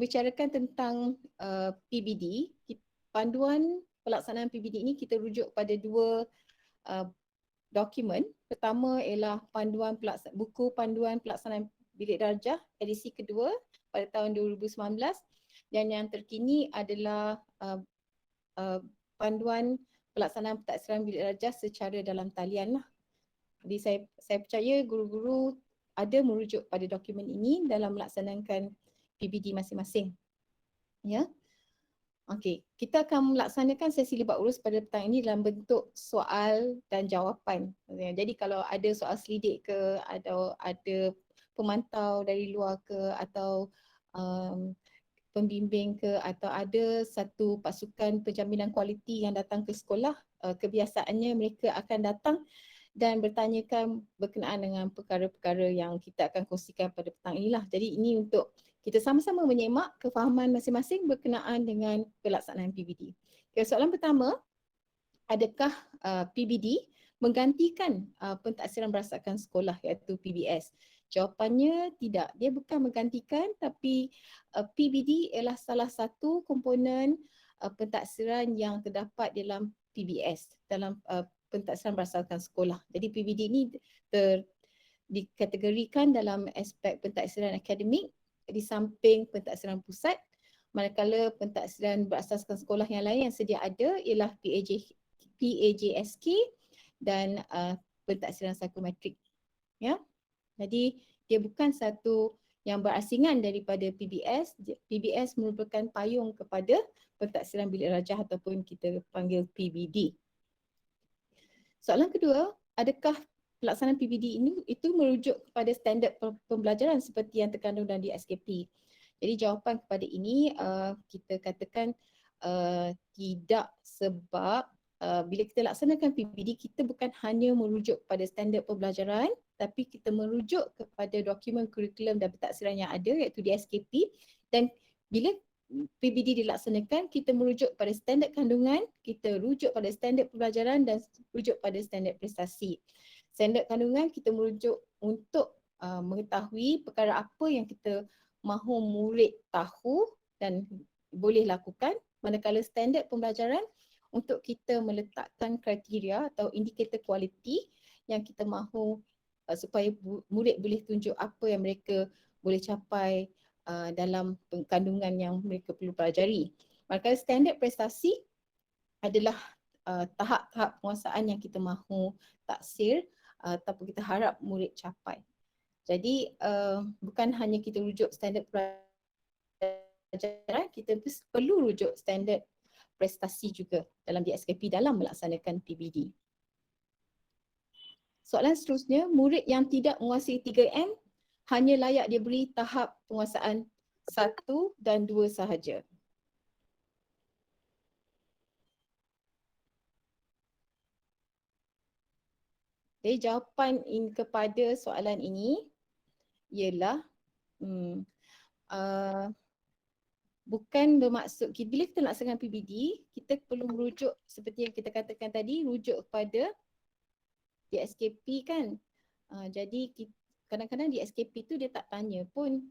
membicarakan tentang PBD, panduan pelaksanaan PBD ini kita rujuk pada dua uh, dokumen. Pertama ialah buku panduan pelaksanaan bilik darjah edisi kedua pada tahun 2019 dan yang terkini adalah panduan pelaksanaan pentaksiran bilik darjah secara dalam talian lah. Jadi saya percaya guru-guru ada merujuk pada dokumen ini dalam melaksanakan PBD masing-masing. Ya. Okey, kita akan melaksanakan sesi libat urus pada petang ini dalam bentuk soal dan jawapan. Jadi kalau ada soal selidik ke, ada pemantau dari luar ke, atau pembimbing ke, atau ada satu pasukan penjaminan kualiti yang datang ke sekolah, kebiasaannya mereka akan datang dan bertanyakan berkenaan dengan perkara-perkara yang kita akan kongsikan pada petang inilah. Jadi ini untuk kita sama-sama menyemak kefahaman masing-masing berkenaan dengan pelaksanaan PBD. Okay, soalan pertama, adakah PBD menggantikan pentaksiran berasakan sekolah iaitu PBS? Jawapannya tidak. Dia bukan menggantikan, tapi PBD ialah salah satu komponen pentaksiran yang terdapat dalam PBS, dalam pentaksiran berasakan sekolah. Jadi PBD ini dikategorikan dalam aspek pentaksiran akademik di samping pentaksiran pusat, manakala pentaksiran berasaskan sekolah yang lain yang sedia ada ialah PAJSK dan pentaksiran psikometrik. Ya. Jadi dia bukan satu yang berasingan daripada PBS. PBS merupakan payung kepada pentaksiran bilik darjah ataupun kita panggil PBD. Soalan kedua, adakah pelaksanaan PBD ini itu merujuk kepada standard pembelajaran seperti yang terkandung dalam DSKP? Jadi jawapan kepada ini kita katakan tidak, sebab bila kita laksanakan PBD kita bukan hanya merujuk pada standard pembelajaran, tapi kita merujuk kepada dokumen kurikulum dan pentaksiran yang ada iaitu DSKP, dan bila PBD dilaksanakan, kita merujuk pada standard kandungan, kita rujuk pada standard pembelajaran dan rujuk pada standard prestasi. Standard kandungan kita merujuk untuk mengetahui perkara apa yang kita mahu murid tahu dan boleh lakukan, manakala standard pembelajaran untuk kita meletakkan kriteria atau indikator kualiti yang kita mahu supaya murid boleh tunjuk apa yang mereka boleh capai dalam kandungan yang mereka perlu pelajari. Maka standard prestasi adalah tahap-tahap penguasaan yang kita mahu taksir ataupun kita harap murid capai. Jadi bukan hanya kita rujuk standard pelajaran, kita perlu rujuk standard prestasi juga dalam DSKP dalam melaksanakan PBD. Soalan seterusnya, murid yang tidak menguasai 3M hanya layak diberi tahap penguasaan 1 dan 2 sahaja. Jadi jawapan kepada soalan ini ialah bukan bermaksud, bila kita laksanakan PBD, kita perlu merujuk seperti yang kita katakan tadi, rujuk kepada DSKP kan. Jadi kadang-kadang DSKP tu dia tak tanya pun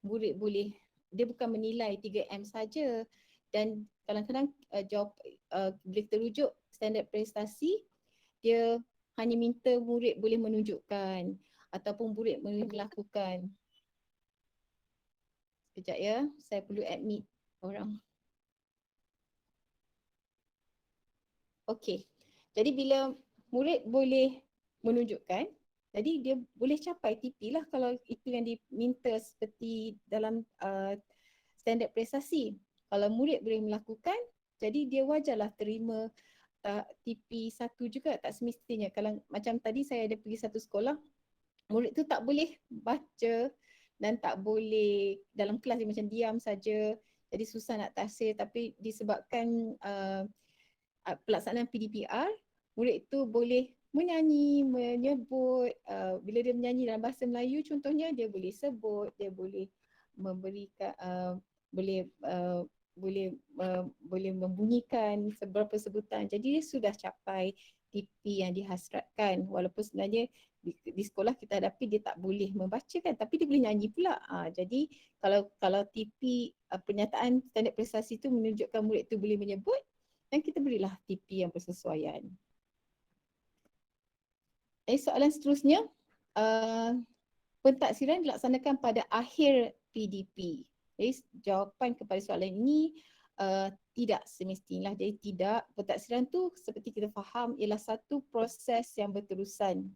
murid boleh, dia bukan menilai 3M saja, dan kadang-kadang bila kita rujuk standard prestasi, dia hanya minta murid boleh menunjukkan ataupun murid boleh melakukan. Sekejap ya, saya perlu admit orang. Okey, jadi bila murid boleh menunjukkan, jadi dia boleh capai TP lah kalau itu yang diminta seperti dalam standard prestasi. Kalau murid boleh melakukan, jadi dia wajarlah terima TP 1 juga, tak semestinya. Kalau macam tadi saya ada pergi satu sekolah, murid tu tak boleh baca dan tak boleh dalam kelas dia macam diam saja, jadi susah nak taksir, tapi disebabkan pelaksanaan PDPR, murid tu boleh menyanyi, menyebut, bila dia menyanyi dalam bahasa Melayu contohnya, dia boleh sebut, dia boleh memberikan boleh membunyikan seberapa sebutan. Jadi dia sudah capai TP yang dihasratkan. Walaupun sebenarnya di sekolah kita hadapi dia tak boleh membaca kan, tapi dia boleh nyanyi pula. Jadi kalau TP pernyataan standard prestasi tu menunjukkan murid tu boleh menyebut, dan kita berilah TP yang bersesuaian. Soalan seterusnya, pentaksiran dilaksanakan pada akhir PDP. Jadi jawapan kepada soalan ini tidak semestinya. Jadi tidak, pentaksiran tu seperti kita faham ialah satu proses yang berterusan.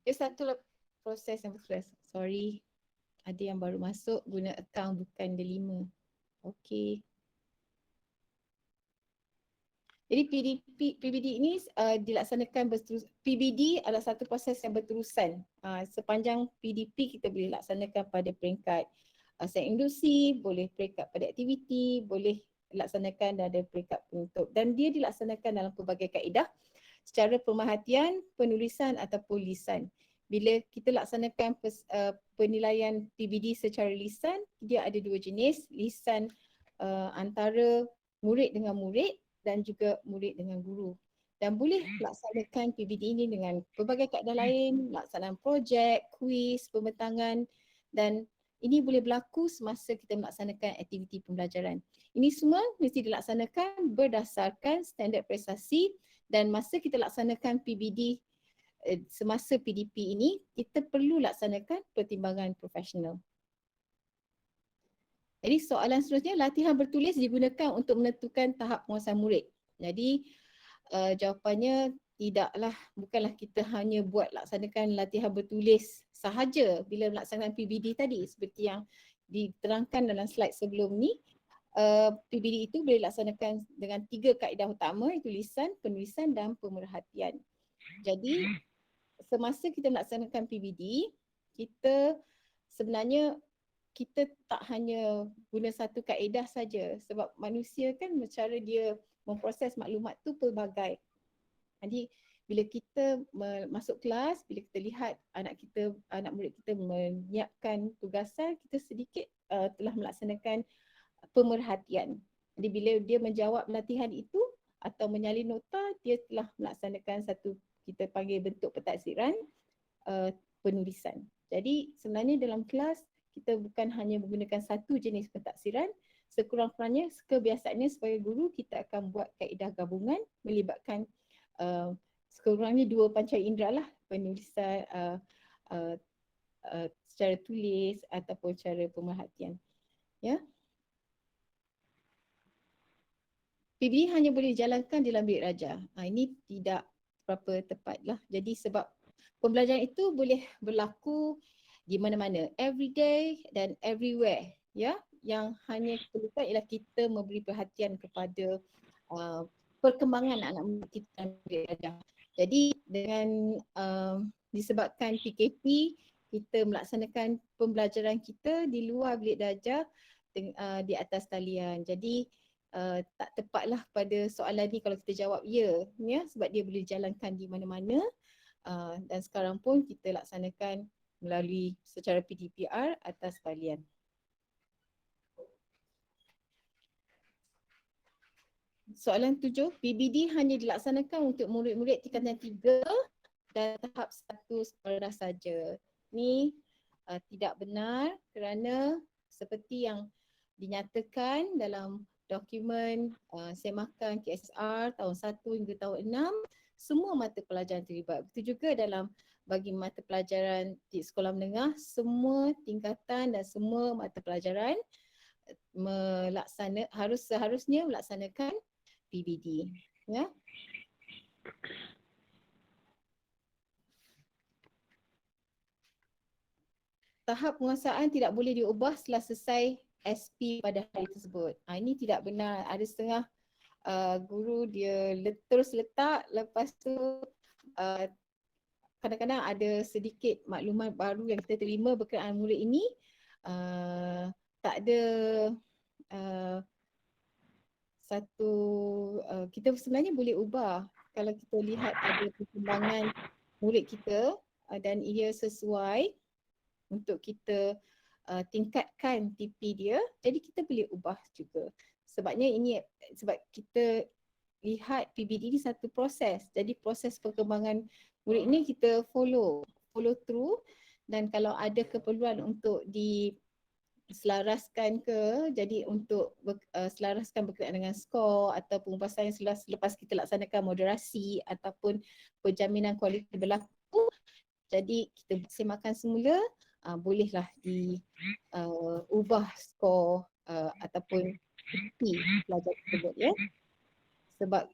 Dia satu proses yang berterusan. Sorry, ada yang baru masuk guna akaun bukan D5. Okey. Jadi PBD ini dilaksanakan berterus. PBD adalah satu proses yang berterusan. Sepanjang PDP kita boleh laksanakan pada peringkat set induksi, boleh peringkat pada aktiviti, boleh laksanakan dan ada peringkat penutup. Dan dia dilaksanakan dalam pelbagai kaedah secara pemerhatian, penulisan ataupun lisan. Bila kita laksanakan penilaian PBD secara lisan, dia ada dua jenis, lisan antara murid dengan murid dan juga murid dengan guru. Dan boleh laksanakan PBD ini dengan pelbagai kaedah lain, laksanaan projek, kuis, pembentangan, dan ini boleh berlaku semasa kita melaksanakan aktiviti pembelajaran. Ini semua mesti dilaksanakan berdasarkan standard prestasi, dan masa kita laksanakan PBD semasa PDP ini, kita perlu laksanakan pertimbangan profesional. Jadi soalan seterusnya, latihan bertulis digunakan untuk menentukan tahap penguasaan murid. Jadi jawapannya bukanlah kita hanya buat laksanakan latihan bertulis sahaja bila melaksanakan PBD tadi, seperti yang diterangkan dalam slide sebelum ni. PBD itu boleh dilaksanakan dengan 3 kaedah utama, iaitu lisan, penulisan dan pemerhatian. Jadi semasa kita melaksanakan PBD, kita sebenarnya kita tak hanya guna satu kaedah saja, sebab manusia kan cara dia memproses maklumat tu pelbagai. Jadi bila kita masuk kelas, bila kita lihat anak murid kita menyiapkan tugasan, kita sedikit telah melaksanakan pemerhatian. Jadi bila dia menjawab latihan itu atau menyalin nota, dia telah melaksanakan satu, kita panggil bentuk pentaksiran penulisan. Jadi sebenarnya dalam kelas kita bukan hanya menggunakan satu jenis pentaksiran, sekurang-kurangnya kebiasaannya sebagai guru kita akan buat kaedah gabungan melibatkan sekurang-kurangnya 2 panca indera lah, penulisan secara tulis ataupun cara pemerhatian. Ya. PBD hanya boleh dijalankan dalam bilik raja. Ini tidak berapa tepat lah. Jadi sebab pembelajaran itu boleh berlaku di mana-mana, everyday dan everywhere. Ya, yang hanya perlukan ialah kita memberi perhatian kepada perkembangan anak murid kita dalam bilik raja. Jadi dengan disebabkan PKP, kita melaksanakan pembelajaran kita di luar bilik darjah di atas talian. Jadi tak tepatlah pada soalan ni kalau kita jawab ya, sebab dia boleh dijalankan di mana-mana dan sekarang pun kita laksanakan melalui secara PDPR atas talian. Soalan 7, PBD hanya dilaksanakan untuk murid-murid tingkatan 3 dan tahap 1 sekolah saja. Ni tidak benar kerana seperti yang dinyatakan dalam dokumen semakan KSR tahun 1 hingga tahun 6, semua mata pelajaran terlibat. Begitu juga dalam bagi mata pelajaran di sekolah menengah, semua tingkatan dan semua mata pelajaran seharusnya melaksanakan PBD. Ya. Tahap penguasaan tidak boleh diubah setelah selesai SP pada hari tersebut. Ini tidak benar. Ada setengah guru dia terus letak, lepas tu kadang-kadang ada sedikit maklumat baru yang kita terima berkenaan murid ini, tak ada kita sebenarnya boleh ubah kalau kita lihat ada perkembangan murid kita dan ia sesuai untuk kita tingkatkan TP dia, jadi kita boleh ubah juga. Sebab kita lihat PBD ni satu proses. Jadi proses perkembangan murid ni kita follow through, dan kalau ada keperluan untuk diselaraskan jadi untuk selaraskan berkenaan dengan skor atau pengupasan yang selepas kita laksanakan moderasi ataupun penjaminan kualiti berlaku, jadi kita semakan semula, bolehlah ubah skor ataupun P pelajar tersebut, ya. Sebab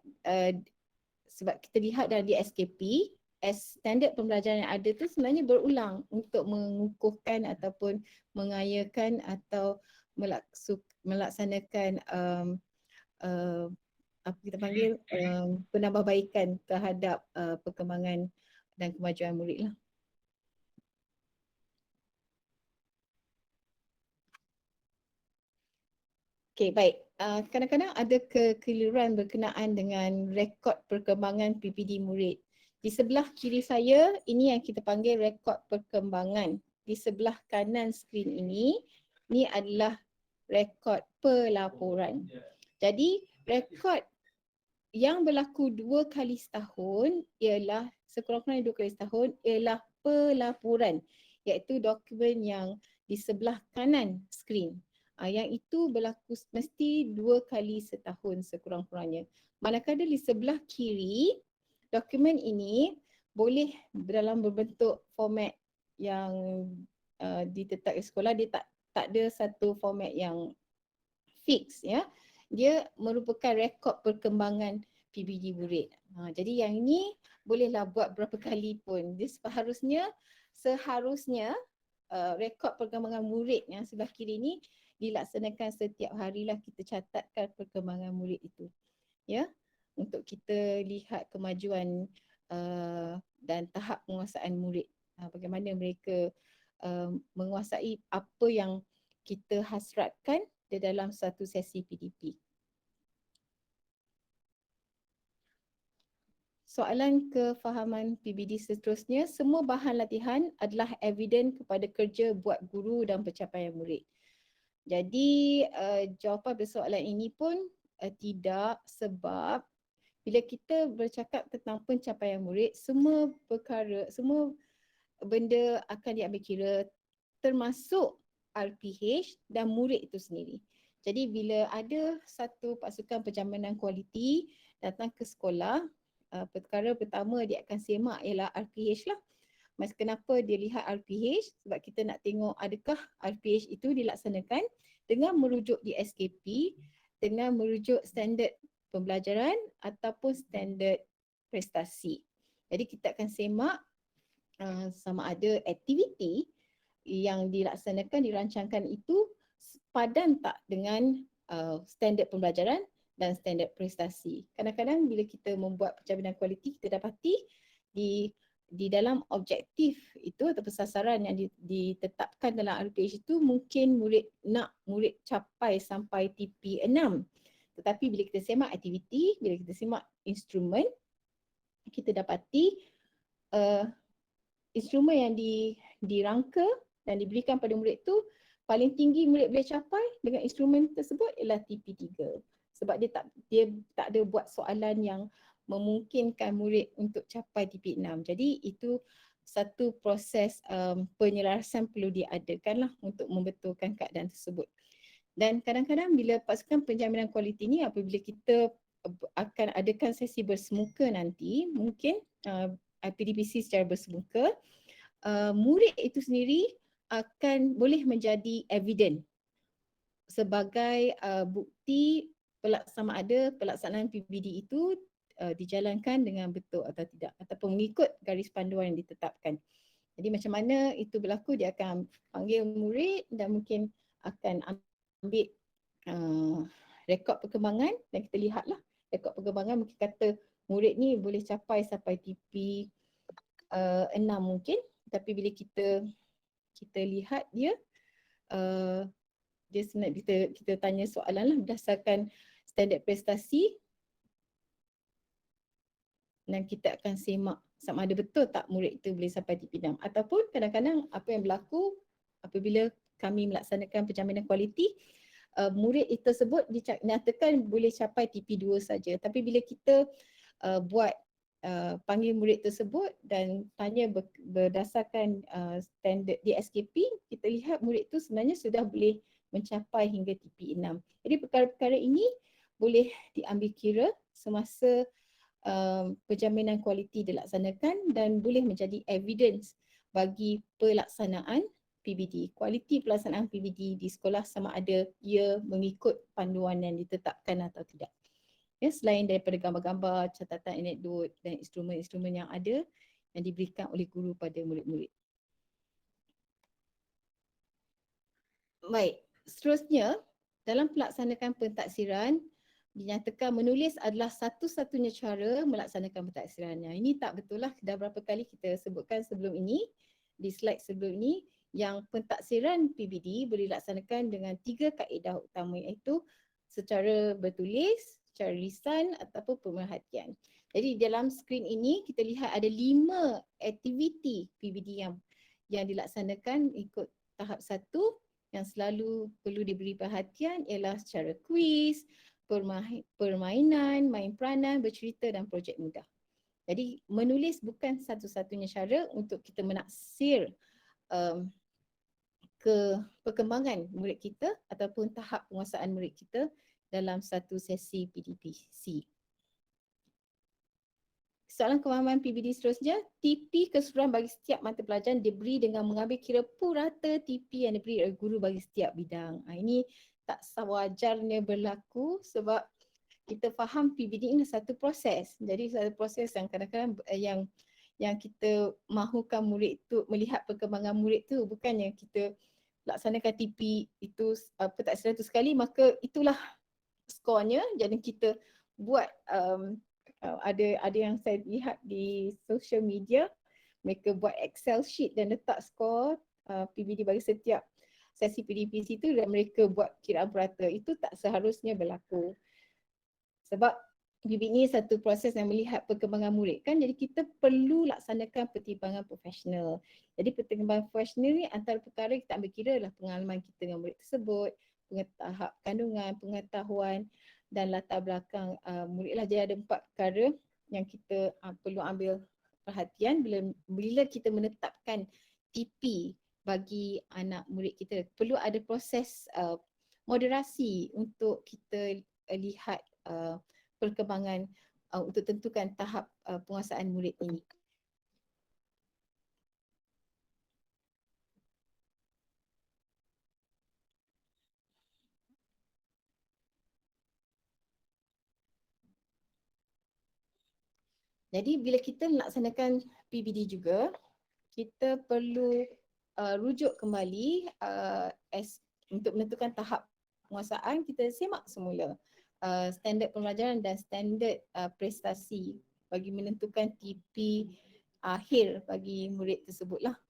sebab kita lihat dalam DSKP, standard pembelajaran yang ada tu sebenarnya berulang untuk mengukuhkan ataupun mengayakan atau melaksanakan apa kita panggil penambahbaikan terhadap perkembangan dan kemajuan murid lah. Okey, baik. Kadang-kadang ada kekeliruan berkenaan dengan rekod perkembangan PPD murid. Di sebelah kiri saya, ini yang kita panggil rekod perkembangan. Di sebelah kanan skrin ini adalah rekod pelaporan. Jadi, rekod yang berlaku 2 kali setahun ialah, sekurang-kurangnya 2 kali setahun, ialah pelaporan, iaitu dokumen yang di sebelah kanan skrin. Yang itu berlaku mesti 2 kali setahun sekurang-kurangnya. Manakala di sebelah kiri, dokumen ini boleh dalam berbentuk format yang ditetapkan sekolah. Dia tak ada satu format yang fix, ya. Dia merupakan rekod perkembangan PBD murid. Jadi yang ini bolehlah buat berapa kali pun. Dia seharusnya rekod perkembangan murid yang sebelah kiri ni dilaksanakan setiap harilah, kita catatkan perkembangan murid itu, ya, untuk kita lihat kemajuan dan tahap penguasaan murid, bagaimana mereka menguasai apa yang kita hasratkan di dalam satu sesi PDP. Soalan kefahaman PBD seterusnya, semua bahan latihan adalah eviden kepada kerja buat guru dan pencapaian murid. Jadi jawapan persoalan ini pun tidak, sebab bila kita bercakap tentang pencapaian murid, semua benda akan diambil kira, termasuk RPH dan murid itu sendiri. Jadi bila ada satu pasukan penjaminan kualiti datang ke sekolah, perkara pertama dia akan semak ialah RPH lah. Kenapa dia lihat RPH? Sebab kita nak tengok adakah RPH itu dilaksanakan dengan merujuk di SKP, dengan merujuk standard pembelajaran ataupun standard prestasi. Jadi kita akan semak sama ada aktiviti yang dilaksanakan, dirancangkan itu padan tak dengan standard pembelajaran dan standard prestasi. Kadang-kadang bila kita membuat penjaminan kualiti, kita dapati di dalam objektif itu atau sasaran yang ditetapkan dalam RPH itu, mungkin murid capai sampai TP 6. Tetapi bila kita semak aktiviti, bila kita semak instrumen, kita dapati instrumen yang dirangka dan diberikan pada murid tu, paling tinggi murid boleh capai dengan instrumen tersebut ialah TP3. Sebab dia tak ada buat soalan yang memungkinkan murid untuk capai TP6. Jadi itu satu proses penyelarasan perlu diadakan lah untuk membetulkan keadaan tersebut. Dan kadang-kadang bila pasukan penjaminan kualiti ni, apabila kita akan adakan sesi bersemuka nanti, mungkin PDPC secara bersemuka, murid itu sendiri akan boleh menjadi eviden sebagai bukti sama ada pelaksanaan PBD itu dijalankan dengan betul atau tidak, ataupun mengikut garis panduan yang ditetapkan. Jadi macam mana itu berlaku, dia akan panggil murid dan mungkin akan ambil rekod perkembangan dan kita lihatlah rekod perkembangan, mungkin kata murid ni boleh capai sampai TP 6 mungkin, tapi bila kita lihat dia sebenarnya kita tanya soalan lah berdasarkan standard prestasi, dan kita akan semak sama ada betul tak murid itu boleh sampai TP6. Ataupun kadang-kadang apa yang berlaku apabila kami melaksanakan penjaminan kualiti, murid tersebut dinyatakan boleh capai TP2 saja. Tapi bila kita buat panggil murid tersebut dan tanya berdasarkan standard DSKP, kita lihat murid tu sebenarnya sudah boleh mencapai hingga TP6. Jadi perkara-perkara ini boleh diambil kira semasa penjaminan kualiti dilaksanakan dan boleh menjadi evidence bagi pelaksanaan PBD. Kualiti pelaksanaan PBD di sekolah sama ada ia mengikut panduan yang ditetapkan atau tidak. Ya, selain daripada gambar-gambar, catatan anekdot dan instrumen-instrumen yang ada yang diberikan oleh guru pada murid-murid. Baik, seterusnya dalam pelaksanaan pentaksiran dinyatakan menulis adalah satu-satunya cara melaksanakan pentaksiran. Ini tak betul lah, dah berapa kali kita sebutkan sebelum ini, di slide sebelum ini, yang pentaksiran PBD boleh dilaksanakan dengan 3 kaedah utama, iaitu secara bertulis, secara lisan ataupun pemerhatian. Jadi dalam skrin ini kita lihat ada 5 aktiviti PBD yang dilaksanakan ikut tahap 1 yang selalu perlu diberi perhatian ialah secara kuis, permainan, main peranan, bercerita dan projek mudah. Jadi menulis bukan satu-satunya cara untuk kita menaksir ke perkembangan murid kita ataupun tahap penguasaan murid kita dalam satu sesi PDPC. Soalan kemahaman PBD seterusnya, TP keseluruhan bagi setiap mata pelajaran diberi dengan mengambil kira purata TP yang diberi oleh guru bagi setiap bidang. Ini tak sewajarnya berlaku sebab kita faham PBD ini satu proses. Jadi satu proses yang kadang-kadang yang kita mahukan murid tu melihat perkembangan murid tu, bukannya kita laksanakan TP itu pentaksiran tu sekali maka itulah skornya. Jadi kita buat ada yang saya lihat di social media, mereka buat Excel sheet dan letak skor PBD bagi setiap sesi PDPC itu dan mereka buat kiraan purata. Itu tak seharusnya berlaku. Sebab PBD ini satu proses yang melihat perkembangan murid kan, jadi kita perlu laksanakan pertimbangan profesional. Jadi pertimbangan profesional ni antara perkara kita ambil kira adalah pengalaman kita dengan murid tersebut, tahap kandungan, pengetahuan dan latar belakang murid lah. Jadi ada 4 perkara yang kita perlu ambil perhatian bila kita menetapkan TP bagi anak murid kita. Perlu ada proses moderasi untuk kita lihat perkembangan untuk tentukan tahap penguasaan murid ini. Jadi bila kita melaksanakan PBD juga, kita perlu rujuk kembali untuk menentukan tahap penguasaan, kita semak semula standard pembelajaran dan standard prestasi bagi menentukan TP akhir bagi murid tersebutlah.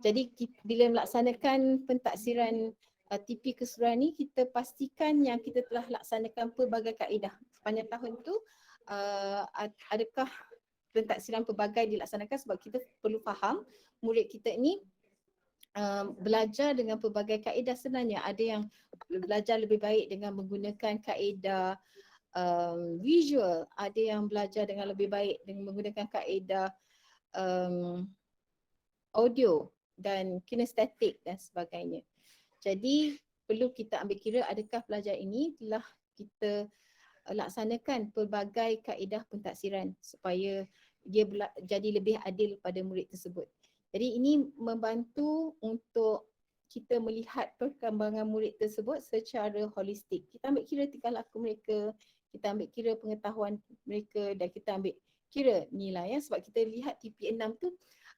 Jadi bila melaksanakan pentaksiran TP keseluruhan ni, kita pastikan yang kita telah laksanakan pelbagai kaedah sepanjang tahun tu. Adakah pentaksiran pelbagai dilaksanakan sebab kita perlu faham murid kita ni belajar dengan pelbagai kaedah. Sebenarnya ada yang belajar lebih baik dengan menggunakan kaedah visual, ada yang belajar dengan lebih baik dengan menggunakan kaedah audio dan kinestetik dan sebagainya. Jadi perlu kita ambil kira adakah pelajar ini telah kita laksanakan pelbagai kaedah pentaksiran supaya dia jadi lebih adil pada murid tersebut. Jadi ini membantu untuk kita melihat perkembangan murid tersebut secara holistik. Kita ambil kira tingkah laku mereka, kita ambil kira pengetahuan mereka dan kita ambil kira nilai sebab kita lihat TP6 tu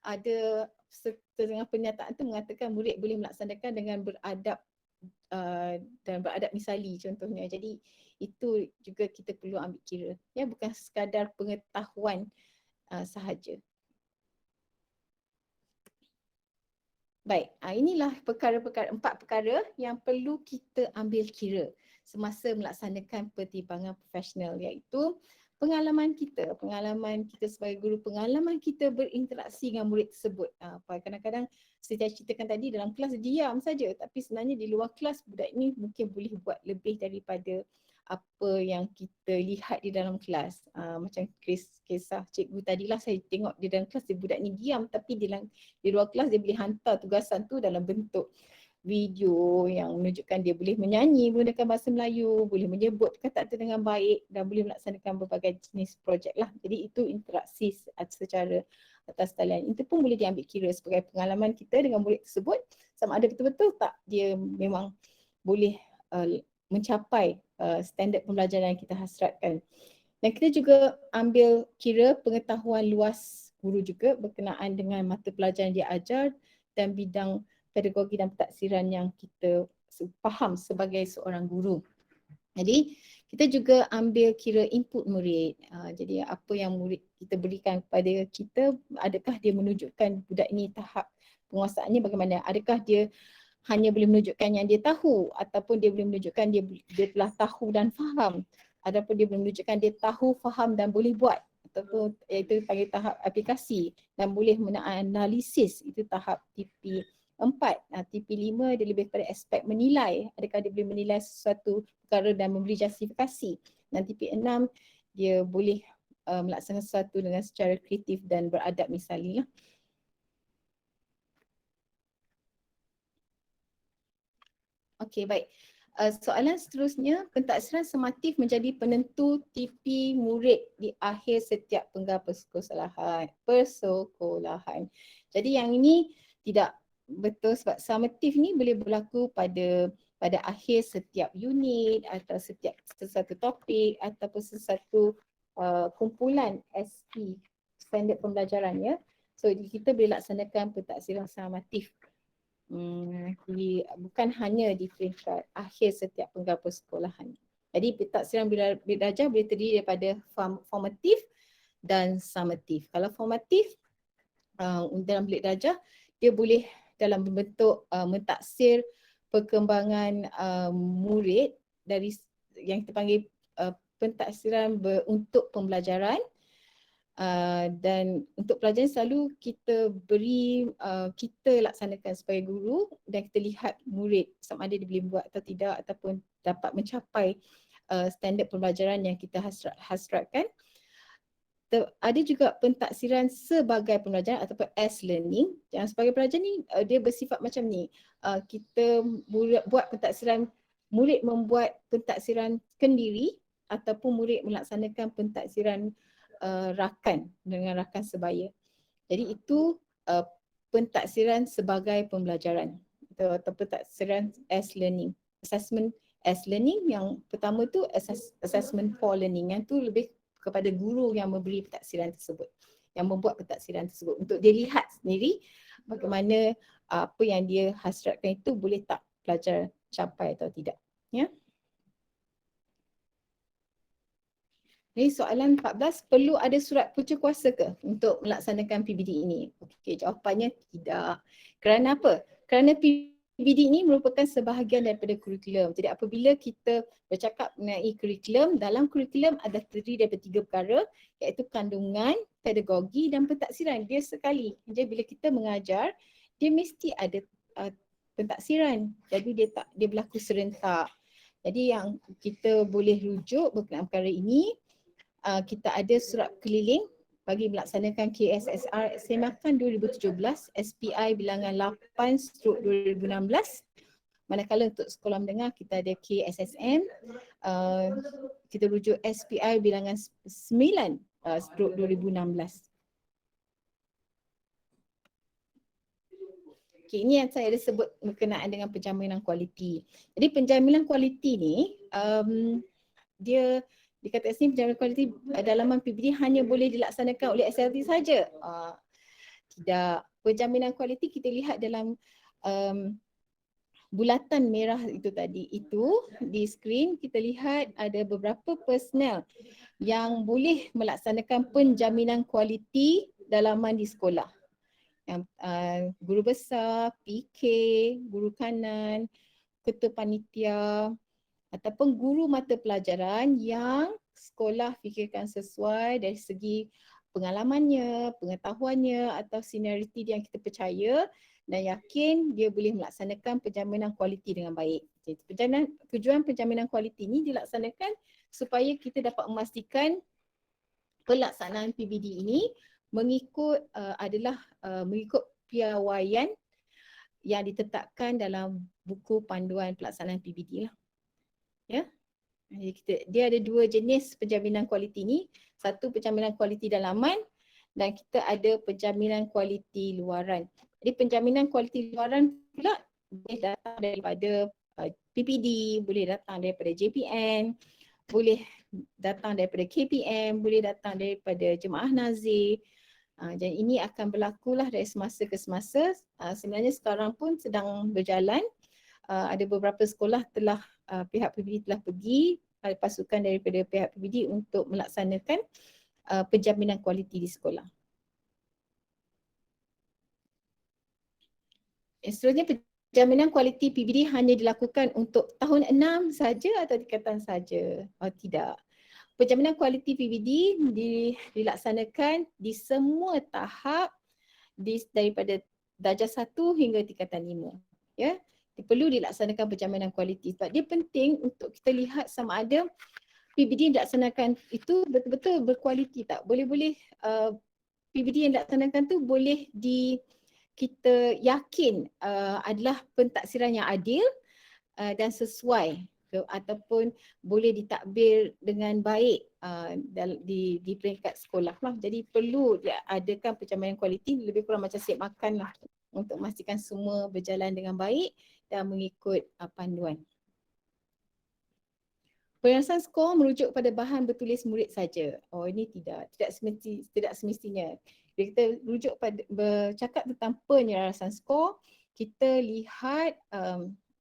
ada setengah pernyataan tu mengatakan murid boleh melaksanakan dengan beradab dan beradab misali contohnya. Jadi itu juga kita perlu ambil kira, ya, bukan sekadar pengetahuan sahaja. Baik, inilah perkara-perkara, 4 perkara yang perlu kita ambil kira semasa melaksanakan pertimbangan profesional, iaitu pengalaman kita sebagai guru, pengalaman kita berinteraksi dengan murid tersebut. Kadang-kadang saya ceritakan tadi dalam kelas diam saja, tapi sebenarnya di luar kelas budak ini mungkin boleh buat lebih daripada apa yang kita lihat di dalam kelas. Macam kisah cikgu tadilah, saya tengok di dalam kelas budak ni diam, tapi di luar kelas dia boleh hantar tugasan tu dalam bentuk video yang menunjukkan dia boleh menyanyi menggunakan bahasa Melayu, boleh menyebut kata tu dengan baik dan boleh melaksanakan berbagai jenis projek lah. Jadi itu interaksi secara atas talian. Itu pun boleh diambil kira sebagai pengalaman kita dengan murid tersebut, sama ada betul-betul tak dia memang boleh mencapai standard pembelajaran yang kita hasratkan. Dan kita juga ambil kira pengetahuan luas guru juga berkenaan dengan mata pelajaran dia ajar dan bidang pedagogi dan pentaksiran yang kita faham sebagai seorang guru. Jadi kita juga ambil kira input murid. Jadi apa yang murid kita berikan kepada kita, adakah dia menunjukkan budak ini tahap penguasaannya bagaimana? Adakah dia hanya boleh menunjukkan yang dia tahu, ataupun dia boleh menunjukkan dia telah tahu dan faham, ataupun dia boleh menunjukkan dia tahu, faham dan boleh buat, ataupun iaitu panggil tahap aplikasi dan boleh menganalisis, itu tahap TP4. TP5 dia lebih kepada aspek menilai, adakah dia boleh menilai sesuatu perkara dan memberi justifikasi. Dan TP6 dia boleh melaksanakan sesuatu dengan secara kreatif dan beradab misalnya. Okey, baik. Soalan seterusnya, pentaksiran sumatif menjadi penentu TP murid di akhir setiap penggal persekolahan. Jadi yang ini tidak betul sebab sumatif ni boleh berlaku pada akhir setiap unit atau setiap sesuatu topik ataupun sesuatu kumpulan SP, standard pembelajaran ya. So kita boleh laksanakan pentaksiran sumatif. Bukan hanya di peringkat akhir setiap penggal persekolahan. Jadi pentaksiran bilik darjah boleh terdiri daripada formatif dan summatif. Kalau formatif dalam bilik darjah, dia boleh dalam bentuk mentaksir perkembangan murid dari yang kita panggil pentaksiran untuk pembelajaran. Dan untuk pelajaran selalu kita kita laksanakan sebagai guru dan kita lihat murid sama ada dia boleh buat atau tidak ataupun dapat mencapai standard pembelajaran yang kita hasratkan. Ada juga pentaksiran sebagai pembelajaran ataupun as learning. Yang sebagai pelajaran ni dia bersifat macam ni. Kita buat pentaksiran, murid membuat pentaksiran kendiri ataupun murid melaksanakan pentaksiran rakan dengan rakan sebaya. Jadi itu pentaksiran sebagai pembelajaran atau pentaksiran as learning. Assessment as learning yang pertama tu assessment for learning, yang tu lebih kepada guru yang memberi pentaksiran tersebut, yang membuat pentaksiran tersebut untuk dia lihat sendiri bagaimana apa yang dia hasratkan itu boleh tak pelajar capai atau tidak. Ya. Jadi soalan 14, perlu ada surat punca kuasa ke untuk melaksanakan PBD ini? Okey, jawapannya tidak. Kerana apa? Kerana PBD ini merupakan sebahagian daripada kurikulum. Jadi apabila kita bercakap mengenai kurikulum, dalam kurikulum ada terdiri daripada 3 perkara, iaitu kandungan, pedagogi dan pentaksiran. Dia sekali. Jadi bila kita mengajar, dia mesti ada pentaksiran. Jadi dia berlaku serentak. Jadi yang kita boleh rujuk berkenaan perkara ini, kita ada surat keliling bagi melaksanakan KSSR Semakan 2017 SPI bilangan 8/2016. Manakala untuk sekolah menengah kita ada KSSM, kita rujuk SPI bilangan 9/2016. Okay, ini yang saya ada sebut berkenaan dengan penjaminan kualiti. Jadi penjaminan kualiti ni dia dikatakan sini penjaminan kualiti dalaman PBD hanya boleh dilaksanakan oleh SLT saja. Tidak. Penjaminan kualiti kita lihat dalam bulatan merah itu tadi. Itu di skrin kita lihat ada beberapa personel yang boleh melaksanakan penjaminan kualiti dalaman di sekolah. Yang guru besar, PK, guru kanan, ketua panitia ataupun guru mata pelajaran yang sekolah fikirkan sesuai dari segi pengalamannya, pengetahuannya atau senioriti yang kita percaya dan yakin dia boleh melaksanakan penjaminan kualiti dengan baik. Jadi, tujuan penjaminan kualiti ini dilaksanakan supaya kita dapat memastikan pelaksanaan PBD ini mengikut mengikut piawaian yang ditetapkan dalam buku panduan pelaksanaan PBD lah. Ya. Jadi dia ada dua jenis penjaminan kualiti ni. Satu penjaminan kualiti dalaman dan kita ada penjaminan kualiti luaran. Jadi penjaminan kualiti luaran pula boleh datang daripada PPD, boleh datang daripada JPN, boleh datang daripada KPM, boleh datang daripada jemaah nazir. Dan ini akan berlakulah dari semasa ke semasa. Sebenarnya sekarang pun sedang berjalan. Ada beberapa sekolah telah pihak PBD telah pergi pasukan daripada pihak PBD untuk melaksanakan penjaminan kualiti di sekolah. Seterusnya penjaminan kualiti PBD hanya dilakukan untuk tahun 6 saja atau tingkatan saja? Tidak. Penjaminan kualiti PBD dilaksanakan di semua tahap daripada darjah 1 hingga tingkatan 5. Ya. Perlu dilaksanakan penjaminan kualiti sebab dia penting untuk kita lihat sama ada PBD yang dilaksanakan itu betul-betul berkualiti tak. Boleh-boleh PBD yang dilaksanakan tu boleh kita yakin adalah pentaksiran yang adil dan sesuai ataupun boleh ditadbir dengan baik di peringkat sekolah lah. Jadi perlu adakan penjaminan kualiti lebih kurang macam siap makan lah untuk memastikan semua berjalan dengan baik dan mengikut panduan. Penyelesaian skor merujuk pada bahan bertulis murid saja. Ini tidak semestinya. Bila kita rujuk pada bercakap tentang penyelesaian skor, kita lihat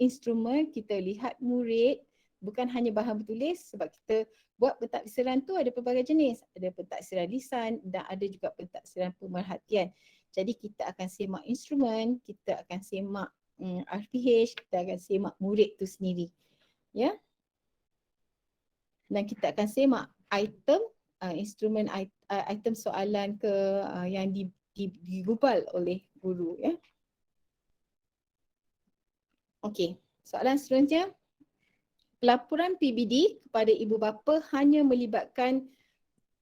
instrumen, kita lihat murid, bukan hanya bahan bertulis sebab kita buat pentaksiran tu ada pelbagai jenis. Ada pentaksiran lisan dan ada juga pentaksiran pemerhatian. Jadi kita akan semak instrumen, kita akan semak RPH, kita akan semak murid tu sendiri. Ya. Dan kita akan semak item, instrumen item soalan yang digubal oleh guru. Ya. Okey, soalan seterusnya. Pelaporan PBD kepada ibu bapa hanya melibatkan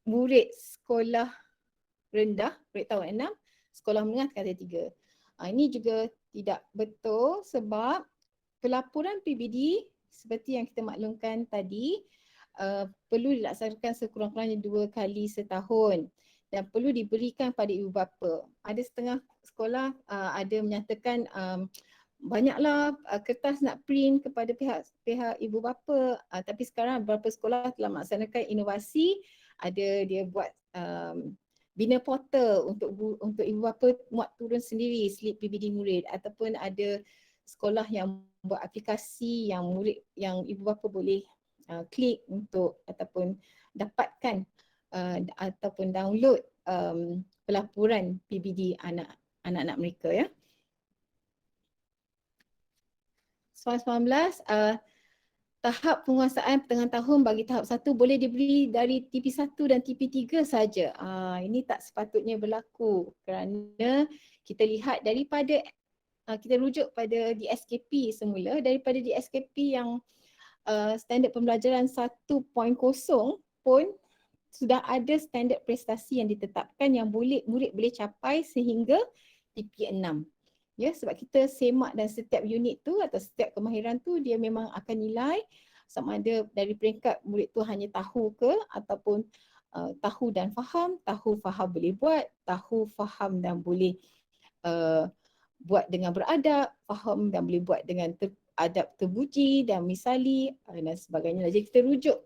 murid sekolah rendah, murid tahun 6, sekolah menengah tingkatan 3. Ini juga tidak betul sebab pelaporan PBD seperti yang kita maklumkan tadi perlu dilaksanakan sekurang-kurangnya 2 kali setahun dan perlu diberikan pada ibu bapa. Ada setengah sekolah ada menyatakan banyaklah kertas nak print kepada pihak ibu bapa, tapi sekarang beberapa sekolah telah melaksanakan inovasi, ada dia buat bina portal untuk ibu bapa muat turun sendiri slip PBD murid, ataupun ada sekolah yang buat aplikasi yang ibu bapa boleh klik untuk ataupun dapatkan ataupun download pelaporan PBD anak-anak mereka. Ya. Soalan 19, tahap penguasaan pertengahan tahun bagi tahap 1 boleh diberi dari TP1 dan TP3 saja. Ini tak sepatutnya berlaku kerana kita lihat daripada kita rujuk pada DSKP semula, daripada DSKP yang standard pembelajaran 1.0 pun sudah ada standard prestasi yang ditetapkan yang murid boleh capai sehingga TP6. Ya, sebab kita semak dan setiap unit tu atau setiap kemahiran tu dia memang akan nilai sama ada dari peringkat murid tu hanya tahu ke ataupun tahu dan faham, tahu faham boleh buat, tahu faham dan boleh buat dengan beradab, faham dan boleh buat dengan adab terpuji dan misali dan sebagainya. Jadi kita rujuk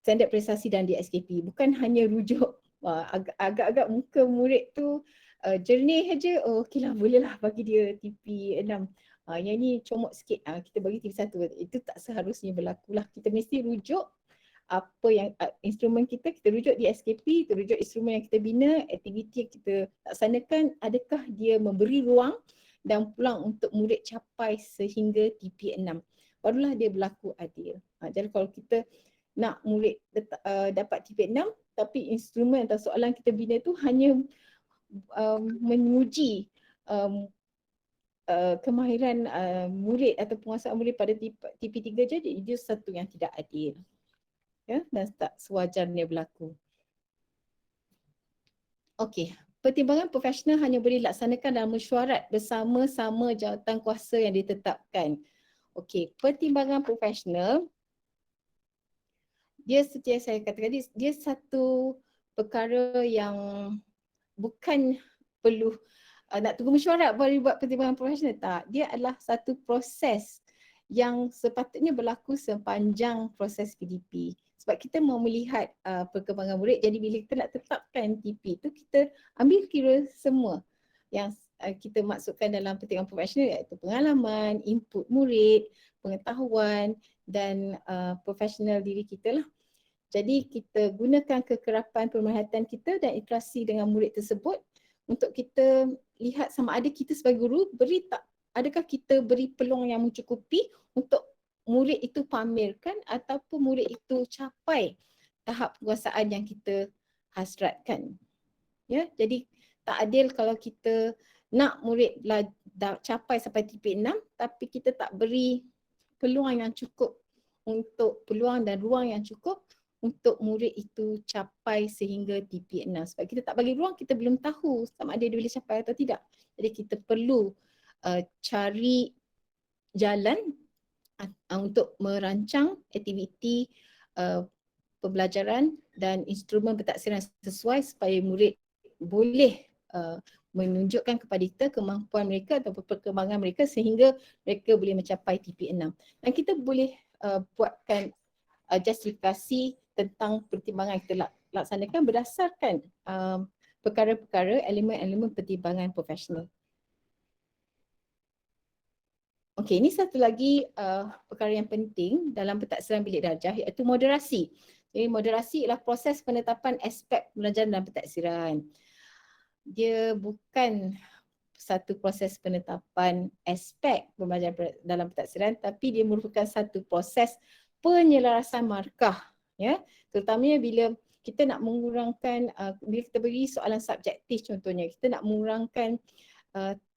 standard prestasi dan DSKP, bukan hanya rujuk agak-agak muka murid tu jernih aja, okeylah bolehlah bagi dia TP6. Yang ni comot sikit, kita bagi TP1. Itu tak seharusnya berlaku lah. Kita mesti rujuk apa yang instrumen kita rujuk DSKP, kita rujuk instrumen yang kita bina, aktiviti yang kita laksanakan, adakah dia memberi ruang dan peluang untuk murid capai sehingga TP6. barulah dia berlaku adil. Jadi kalau kita nak murid dapat TP6 tapi instrumen atau soalan kita bina tu hanya menguji kemahiran murid atau penguasaan murid pada TP3 je, dia satu yang tidak adil. Ya, dan tak sewajarnya berlaku. Okey, pertimbangan profesional hanya boleh dilaksanakan dalam mesyuarat bersama-sama jawatan kuasa yang ditetapkan. Okey, pertimbangan profesional dia seperti yang saya katakan tadi, dia satu perkara yang bukan perlu nak tunggu mesyuarat baru buat pertimbangan profesional. Tak, dia adalah satu proses yang sepatutnya berlaku sepanjang proses PDP. Sebab kita mau melihat perkembangan murid, jadi bila kita nak tetapkan TP tu, kita ambil kira semua yang kita masukkan dalam pertimbangan profesional, iaitu pengalaman, input murid, pengetahuan dan profesional diri kita lah. Jadi kita gunakan kekerapan pemerhatian kita dan interaksi dengan murid tersebut untuk kita lihat sama ada kita sebagai guru adakah kita beri peluang yang mencukupi untuk murid itu pamerkan ataupun murid itu capai tahap penguasaan yang kita hasratkan. Ya, jadi tak adil kalau kita nak murid capai sampai TP6 tapi kita tak beri peluang yang cukup peluang dan ruang yang cukup untuk murid itu capai sehingga TP6. Sebab kita tak bagi ruang, kita belum tahu sama ada dia boleh capai atau tidak. Jadi kita perlu cari jalan untuk merancang aktiviti pembelajaran dan instrumen pentaksiran sesuai supaya murid boleh menunjukkan kepada kita kemampuan mereka atau perkembangan mereka sehingga mereka boleh mencapai TP6. Dan kita boleh buatkan justifikasi tentang pertimbangan yang kita laksanakan berdasarkan perkara-perkara, elemen-elemen pertimbangan profesional. Okey, ini satu lagi perkara yang penting dalam pentaksiran bilik darjah iaitu moderasi. Jadi moderasi ialah proses penetapan aspek pembelajaran dalam pentaksiran. Dia bukan satu proses penetapan aspek pembelajaran dalam pentaksiran tapi dia merupakan satu proses penyelarasan markah, ya, terutamanya bila kita nak mengurangkan bila kita beri soalan subjektif contohnya, kita nak mengurangkan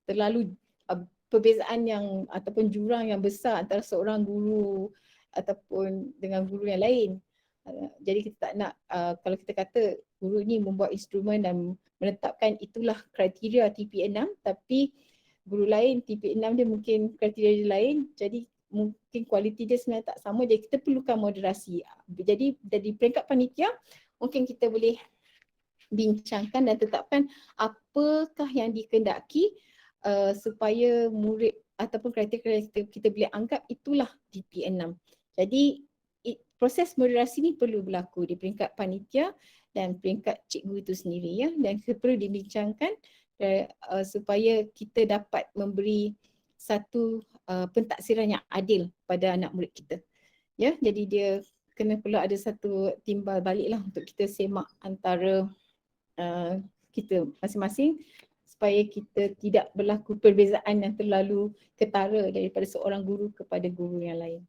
terlalu perbezaan yang ataupun jurang yang besar antara seorang guru ataupun dengan guru yang lain. Jadi kita tak nak kalau kita kata guru ni membuat instrumen dan menetapkan itulah kriteria TP6 tapi guru lain TP6 dia mungkin kriteria dia lain, jadi mungkin kualiti dia sebenarnya tak sama, jadi kita perlukan moderasi. Jadi dari peringkat panitia mungkin kita boleh bincangkan dan tetapkan apakah yang dikehendaki supaya murid ataupun kriteria kita boleh anggap itulah TP6. Jadi proses moderasi ni perlu berlaku di peringkat panitia dan peringkat cikgu itu sendiri, ya, dan perlu dibincangkan supaya kita dapat memberi satu pentaksiran yang adil pada anak murid kita. Ya, jadi dia kena perlu ada satu timbal balik lah untuk kita semak antara kita masing-masing supaya kita tidak berlaku perbezaan yang terlalu ketara daripada seorang guru kepada guru yang lain.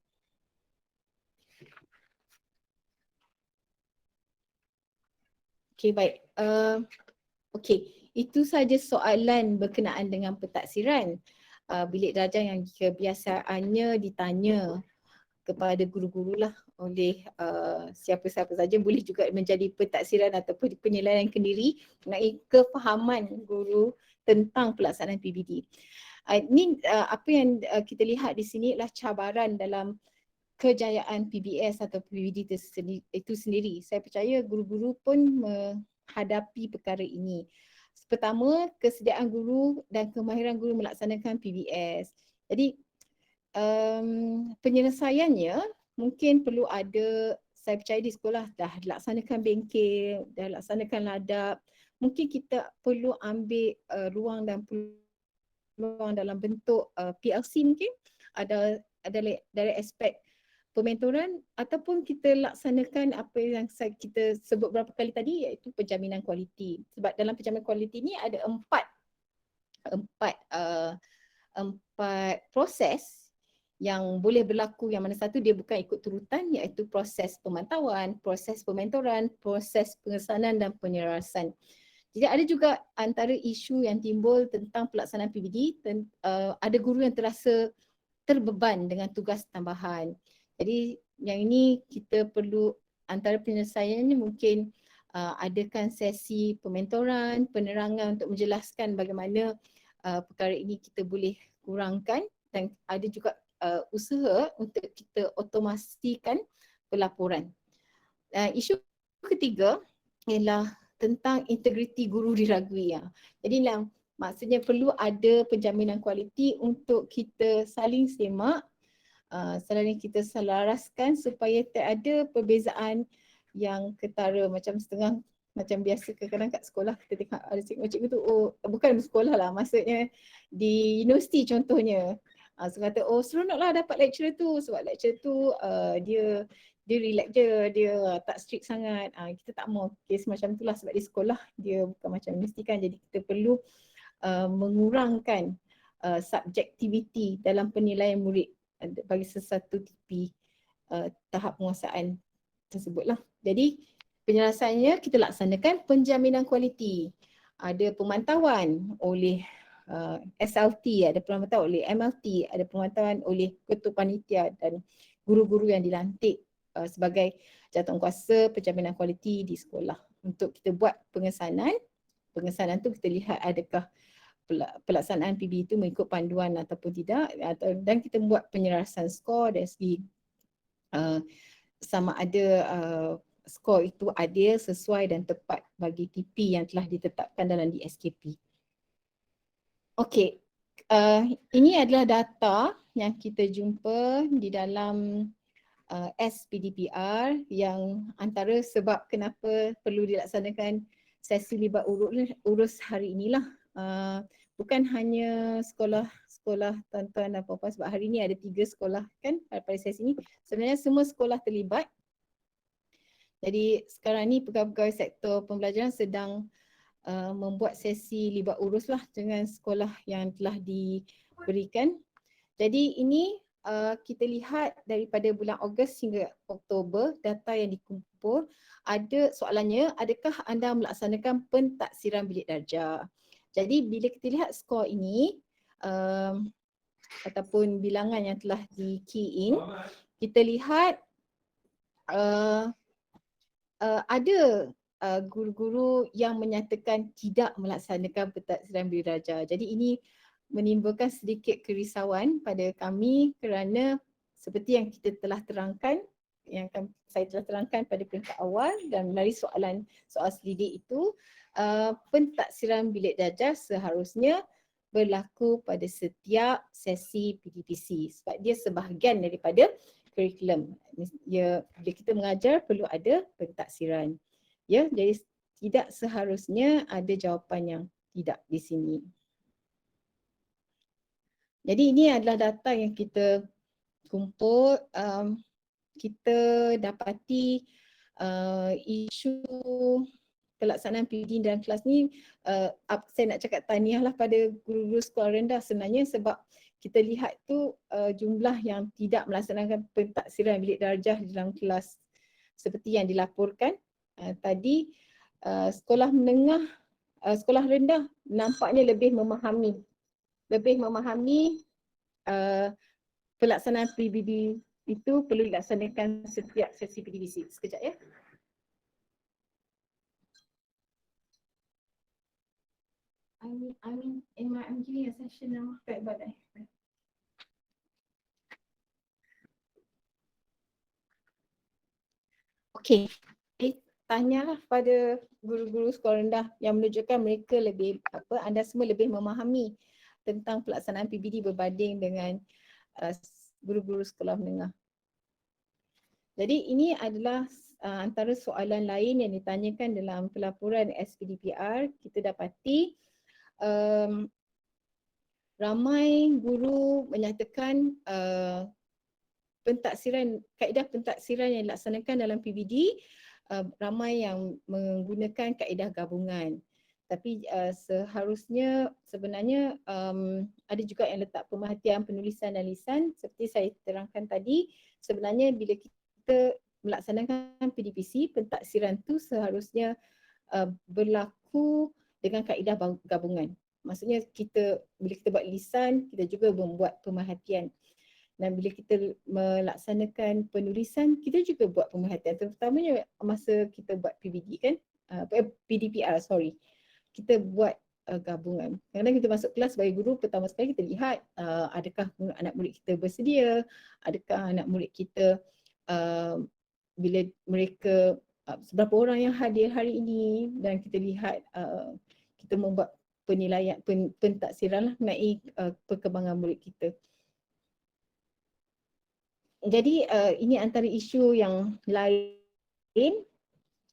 Okey, baik. Okey, itu saja soalan berkenaan dengan pentaksiran bilik darjah yang kebiasaannya ditanya kepada guru-guru lah oleh siapa-siapa saja, boleh juga menjadi pentaksiran ataupun penilaian kendiri mengenai kefahaman guru tentang pelaksanaan PBD. Ini apa yang kita lihat di sini adalah cabaran dalam kejayaan PBS atau PBD itu sendiri. Saya percaya guru-guru pun menghadapi perkara ini. Pertama, kesediaan guru dan kemahiran guru melaksanakan PBS. Jadi penyelesaiannya mungkin perlu ada, saya percaya di sekolah dah laksanakan bengkel, dah laksanakan ladap. Mungkin kita perlu ambil ruang dan peluang dalam bentuk PLC mungkin. Ada dari aspek pementoran ataupun kita laksanakan apa yang kita sebut beberapa kali tadi iaitu penjaminan kualiti. Sebab dalam penjaminan kualiti ni ada empat proses yang boleh berlaku, yang mana satu dia bukan ikut turutan, iaitu proses pemantauan, proses pementoran, proses pengesanan dan penyelarasan. Jadi ada juga antara isu yang timbul tentang pelaksanaan PBD, ada guru yang terasa terbeban dengan tugas tambahan. Jadi yang ini kita perlu, antara penyelesaiannya mungkin adakan sesi pementoran, penerangan untuk menjelaskan bagaimana perkara ini kita boleh kurangkan, dan ada juga usaha untuk kita otomasikan pelaporan. Isu ketiga ialah tentang integriti guru diragui. Jadi maksudnya perlu ada penjaminan kualiti untuk kita saling semak, saling kita selaraskan supaya tak ada perbezaan yang ketara macam setengah, macam biasa kadang-kadang kat sekolah kita tengok ada cikgu-cikgu tu, oh bukan di sekolah lah, maksudnya di universiti contohnya. So kata, oh seronoklah dapat lecturer tu sebab lecturer tu dia relax je, dia tak strict sangat. Kita tak mau kes macam tu lah sebab di sekolah dia bukan macam universiti kan. Jadi kita perlu mengurangkan subjektiviti dalam penilaian murid bagi sesuatu tipi tahap penguasaan tersebutlah. Jadi penyelesaiannya kita laksanakan penjaminan kualiti. Ada pemantauan oleh SLT, ada pemantauan oleh MLT, ada pemantauan oleh ketua panitia dan guru-guru yang dilantik sebagai jawatankuasa penjaminan kualiti di sekolah. Untuk kita buat pengesanan tu kita lihat adakah pelaksanaan PB itu mengikut panduan ataupun tidak, dan kita buat penyelarasan skor dari segi sama ada skor itu adil, sesuai dan tepat bagi TP yang telah ditetapkan dalam DSKP. Okey, ini adalah data yang kita jumpa di dalam SPDPR, yang antara sebab kenapa perlu dilaksanakan sesi libat urus hari inilah. Bukan hanya sekolah tuan-tuan dan puan-puan, sebab hari ini ada 3 sekolah kan pada sesi ini. Sebenarnya semua sekolah terlibat. Jadi sekarang ni pegawai-pegawai sektor pembelajaran sedang membuat sesi libat urus lah dengan sekolah yang telah diberikan. Jadi ini kita lihat daripada bulan Ogos hingga Oktober, data yang dikumpul. Ada soalannya, adakah anda melaksanakan pentaksiran bilik darjah? Jadi bila kita lihat skor ini ataupun bilangan yang telah di key in, kita lihat ada guru-guru yang menyatakan tidak melaksanakan pentaksiran bilik darjah. Jadi ini menimbulkan sedikit kerisauan pada kami kerana seperti yang kita telah terangkan, saya telah terangkan pada peringkat awal dan melalui soal selidik itu, pentaksiran bilik darjah seharusnya berlaku pada setiap sesi PDPC sebab dia sebahagian daripada kurikulum. Bila kita mengajar perlu ada pentaksiran. Ya, jadi tidak seharusnya ada jawapan yang tidak di sini. Jadi ini adalah data yang kita kumpul. Kita dapati isu pelaksanaan PBD dalam kelas ni, saya nak cakap tahniahlah pada guru-guru sekolah rendah sebenarnya, sebab kita lihat tu jumlah yang tidak melaksanakan pentaksiran bilik darjah dalam kelas seperti yang dilaporkan tadi. Sekolah menengah, sekolah rendah nampaknya lebih memahami pelaksanaan PBB itu perlu dilaksanakan setiap sesi PDPC. Sekejap ya. I'm giving a session now. Baik, badai. Okey. Tanyalah pada guru-guru sekolah rendah yang menunjukkan mereka lebih anda semua lebih memahami tentang pelaksanaan PBD berbanding dengan guru-guru sekolah menengah. Jadi ini adalah antara soalan lain yang ditanyakan dalam pelaporan SPDPR. Kita dapati ramai guru menyatakan kaedah pentaksiran yang dilaksanakan dalam PBD ramai yang menggunakan kaedah gabungan. Tapi seharusnya sebenarnya ada juga yang letak pemerhatian penulisan dan lisan seperti saya terangkan tadi. Sebenarnya bila kita melaksanakan PDPC, pentaksiran tu seharusnya berlaku dengan kaedah gabungan. Maksudnya bila kita buat lisan, kita juga membuat pemerhatian. Dan bila kita melaksanakan penulisan, kita juga buat pemerhatian. Terutamanya masa kita buat PBD kan, PDPR sorry. Kita buat gabungan. Kadang-kadang kita masuk kelas sebagai guru, pertama sekali kita lihat adakah anak murid kita bersedia, adakah anak murid kita bila mereka seberapa orang yang hadir hari ini, dan kita lihat kita membuat penilaian pentaksiran lah mengenai perkembangan murid kita. Jadi ini antara isu yang lain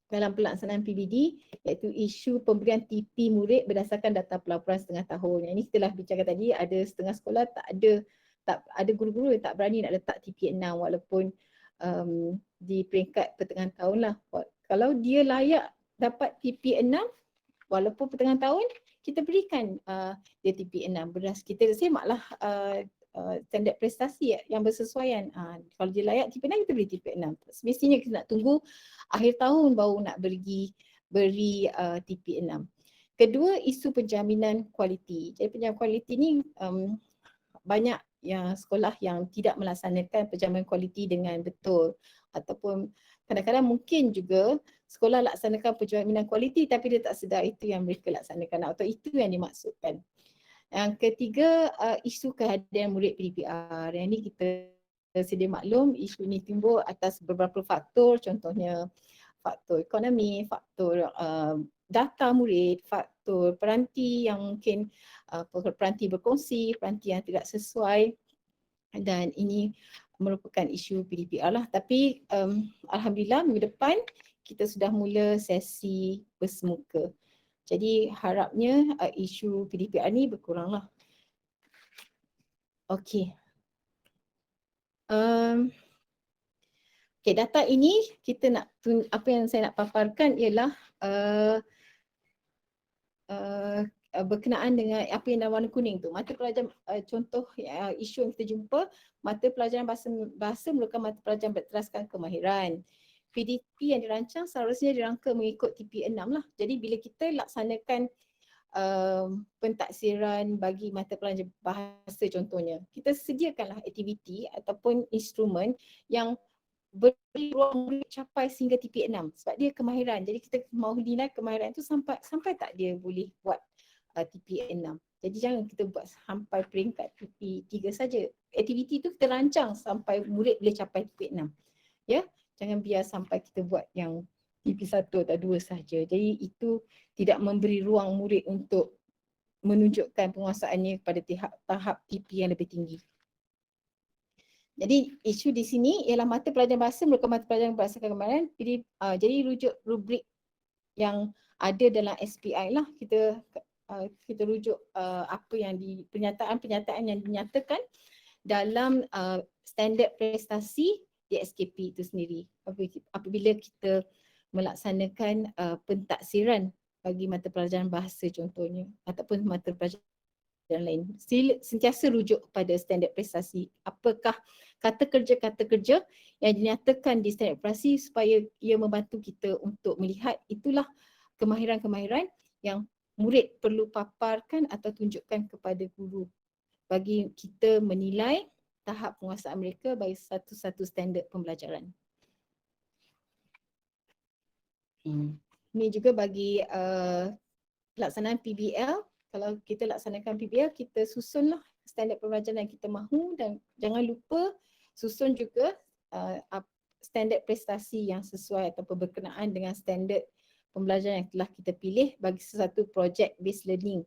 dalam pelaksanaan PBD, iaitu isu pemberian TP murid berdasarkan data pelaporan setengah tahun. Yang ini kita telah bincangkan tadi, ada setengah sekolah tak ada guru-guru yang tak berani nak letak TP 6 walaupun di peringkat pertengahan tahun lah. Kalau dia layak dapat TP 6 walaupun pertengahan tahun, kita berikan dia TP 6. Kita semaklah standard prestasi yang bersesuaian. Kalau dia layak TP 6, kita beri TP 6. Semestinya kita nak tunggu akhir tahun baru nak beri TP 6. Kedua, isu penjaminan kualiti. Jadi penjaminan kualiti ni banyak yang sekolah yang tidak melaksanakan penjaminan kualiti dengan betul, ataupun kadang-kadang mungkin juga sekolah laksanakan penjaminan kualiti tapi dia tak sedar itu yang mereka laksanakan atau itu yang dimaksudkan. Yang ketiga, isu kehadiran murid PDPR. Yang ini kita sedia maklum, isu ini timbul atas beberapa faktor, contohnya faktor ekonomi, faktor data murid, faktor peranti yang mungkin peranti berkongsi, peranti yang tidak sesuai, dan ini merupakan isu PDPR lah. Tapi alhamdulillah minggu depan kita sudah mula sesi bersemuka. Jadi harapnya isu PDPR ni berkuranglah. Okey. Okay, data ini kita nak apa yang saya nak paparkan ialah berkenaan dengan apa yang dalam warna kuning tu. Mata pelajaran contoh isu yang kita jumpa, mata pelajaran bahasa merupakan mata pelajaran berteraskan kemahiran. PDP yang dirancang seharusnya dirangka mengikut TP 6 lah. Jadi bila kita laksanakan pentaksiran bagi mata pelajaran bahasa contohnya, kita sediakanlah aktiviti ataupun instrumen yang beri ruang murid capai sehingga TP 6 sebab dia kemahiran. Jadi kita mahu nilai kemahiran itu sampai tak dia boleh buat TP 6. Jadi jangan kita buat sampai peringkat TP 3 saja. Aktiviti itu kita rancang sampai murid boleh capai TP 6. Ya, jangan biar sampai kita buat yang TP 1 atau 2 saja. Jadi itu tidak memberi ruang murid untuk menunjukkan penguasaannya pada tahap TP yang lebih tinggi. Jadi isu di sini ialah mata pelajaran bahasa merupakan mata pelajaran berdasarkan kemahiran. Jadi rujuk rubrik yang ada dalam SPI lah, kita rujuk apa yang pernyataan yang dinyatakan dalam standard prestasi di SKP itu sendiri. Apabila kita melaksanakan pentaksiran bagi mata pelajaran bahasa contohnya ataupun mata pelajaran lain, sentiasa rujuk pada standard prestasi. Apakah kata kerja yang dinyatakan di standard prestasi supaya ia membantu kita untuk melihat itulah kemahiran-kemahiran yang murid perlu paparkan atau tunjukkan kepada guru bagi kita menilai tahap penguasaan mereka bagi satu-satu standard pembelajaran. Ini juga bagi pelaksanaan PBL. Kalau kita laksanakan PBL, kita susunlah standard pembelajaran yang kita mahu dan jangan lupa susun juga standard prestasi yang sesuai atau berkenaan dengan standard pembelajaran yang telah kita pilih bagi sesuatu project based learning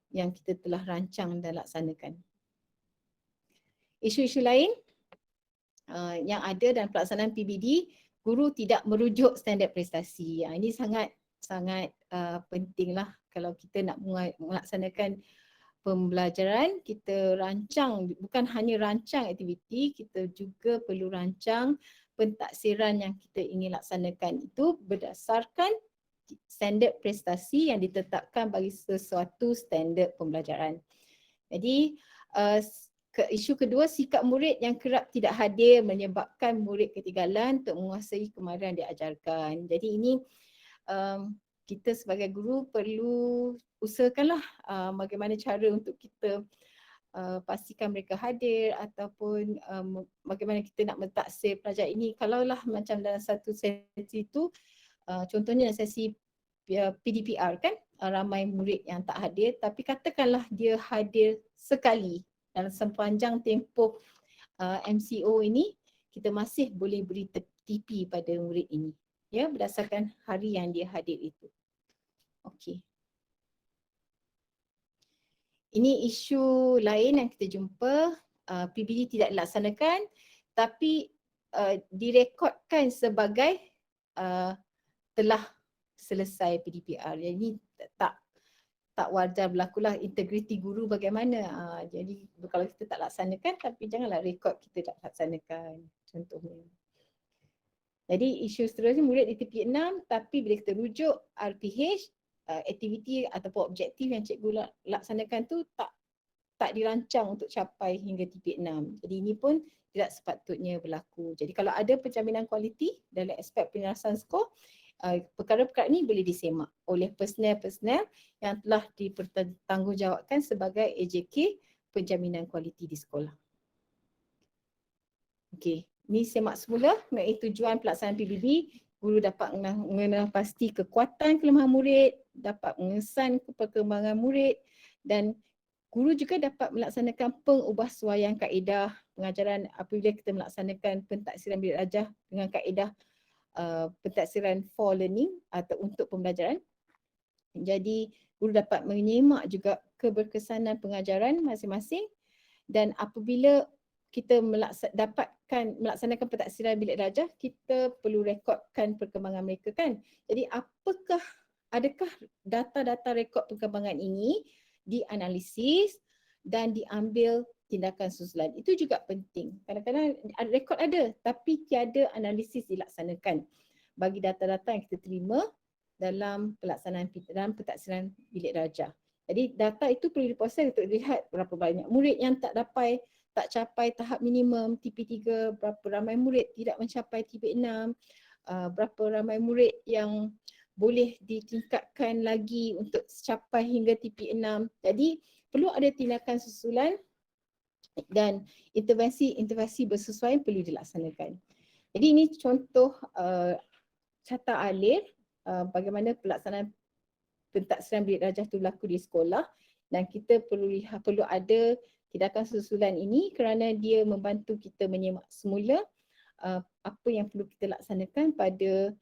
yang kita telah rancang dan laksanakan. Isu-isu lain yang ada dalam pelaksanaan PBD, guru tidak merujuk standard prestasi. Ini sangat pentinglah kalau kita nak melaksanakan pembelajaran. Kita rancang, bukan hanya rancang aktiviti, kita juga perlu rancang pentaksiran yang kita ingin laksanakan itu berdasarkan standard prestasi yang ditetapkan bagi sesuatu standard pembelajaran. Jadi isu kedua, sikap murid yang kerap tidak hadir menyebabkan murid ketinggalan untuk menguasai kemahiran diajarkan. Jadi ini kita sebagai guru perlu usahakanlah bagaimana cara untuk kita pastikan mereka hadir ataupun bagaimana kita nak mentaksir pelajar ini. Kalaulah macam dalam satu sesi itu, contohnya dalam sesi PDPR kan, ramai murid yang tak hadir, tapi katakanlah dia hadir sekali dalam sepanjang tempoh MCO ini, kita masih boleh beri TP pada murid ini, ya, berdasarkan hari yang dia hadir itu. Okey. Ini isu lain yang kita jumpa, PBD tidak dilaksanakan tapi direkodkan sebagai telah selesai PDPR. Jadi ini tak wajar berlakulah, integriti guru bagaimana. Jadi kalau kita tak laksanakan, tapi janganlah rekod kita tak laksanakan, contohnya. Jadi isu seterusnya, murid di TP6 tapi bila kita rujuk RPH, aktiviti ataupun objektif yang cikgu laksanakan tu tak dirancang untuk capai hingga TP6. Jadi ini pun tidak sepatutnya berlaku. Jadi kalau ada penjaminan kualiti dalam aspek penyelesaian skor, perkara-perkara ini boleh disemak oleh personel-personel yang telah dipertanggungjawabkan sebagai AJK penjaminan kualiti di sekolah. Okey, ini semak semula mengenai tujuan pelaksanaan PBB. Guru dapat mengenal pasti kekuatan kelemahan murid, dapat mengesan perkembangan murid, dan guru juga dapat melaksanakan pengubahsuaian kaedah pengajaran apabila kita melaksanakan pentaksiran bilik darjah dengan kaedah pentaksiran for learning atau untuk pembelajaran. Jadi guru dapat menyemak juga keberkesanan pengajaran masing-masing, dan apabila kita dapatkan melaksanakan pentaksiran bilik darjah, kita perlu rekodkan perkembangan mereka kan. Jadi adakah data-data rekod perkembangan ini dianalisis dan diambil tindakan susulan? Itu juga penting. Kadang-kadang rekod ada tapi tiada analisis dilaksanakan bagi data-data yang kita terima dalam pelaksanaan dalam pentaksiran bilik darjah. Jadi data itu perlu diproses untuk lihat berapa banyak murid yang tak capai tahap minimum TP3, berapa ramai murid tidak mencapai TP6, berapa ramai murid yang boleh ditingkatkan lagi untuk capai hingga TP6. Jadi perlu ada tindakan susulan dan intervensi bersesuaian perlu dilaksanakan. Jadi ini contoh carta alir bagaimana pelaksanaan pentaksiran bilik darjah itu berlaku di sekolah, dan kita perlu ada tindakan susulan ini kerana dia membantu kita menyemak semula apa yang perlu kita laksanakan pada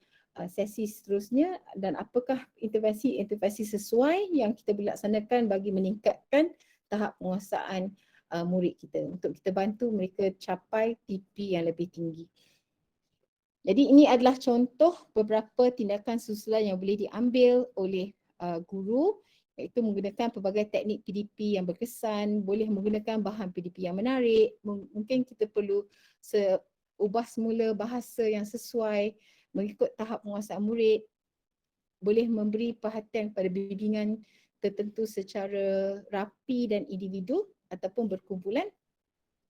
sesi seterusnya dan apakah intervensi sesuai yang kita boleh laksanakan bagi meningkatkan tahap penguasaan murid kita untuk kita bantu mereka capai TP yang lebih tinggi. Jadi ini adalah contoh beberapa tindakan susulan yang boleh diambil oleh guru, iaitu menggunakan pelbagai teknik PDP yang berkesan, boleh menggunakan bahan PDP yang menarik, mungkin kita perlu ubah semula bahasa yang sesuai mengikut tahap penguasaan murid, boleh memberi perhatian pada bimbingan tertentu secara rapi dan individu ataupun berkumpulan,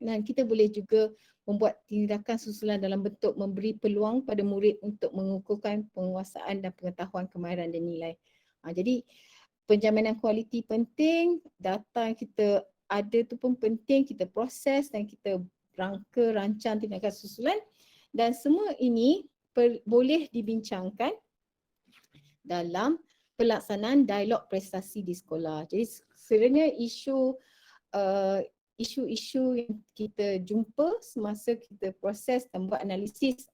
dan kita boleh juga membuat tindakan susulan dalam bentuk memberi peluang pada murid untuk mengukuhkan penguasaan dan pengetahuan kemahiran dan nilai. Jadi penjaminan kualiti penting, data yang kita ada tu pun penting, kita proses dan kita rancang tindakan susulan, dan semua ini boleh dibincangkan dalam pelaksanaan dialog prestasi di sekolah. Jadi sekiranya isu-isu yang kita jumpa semasa kita proses dan buat analisis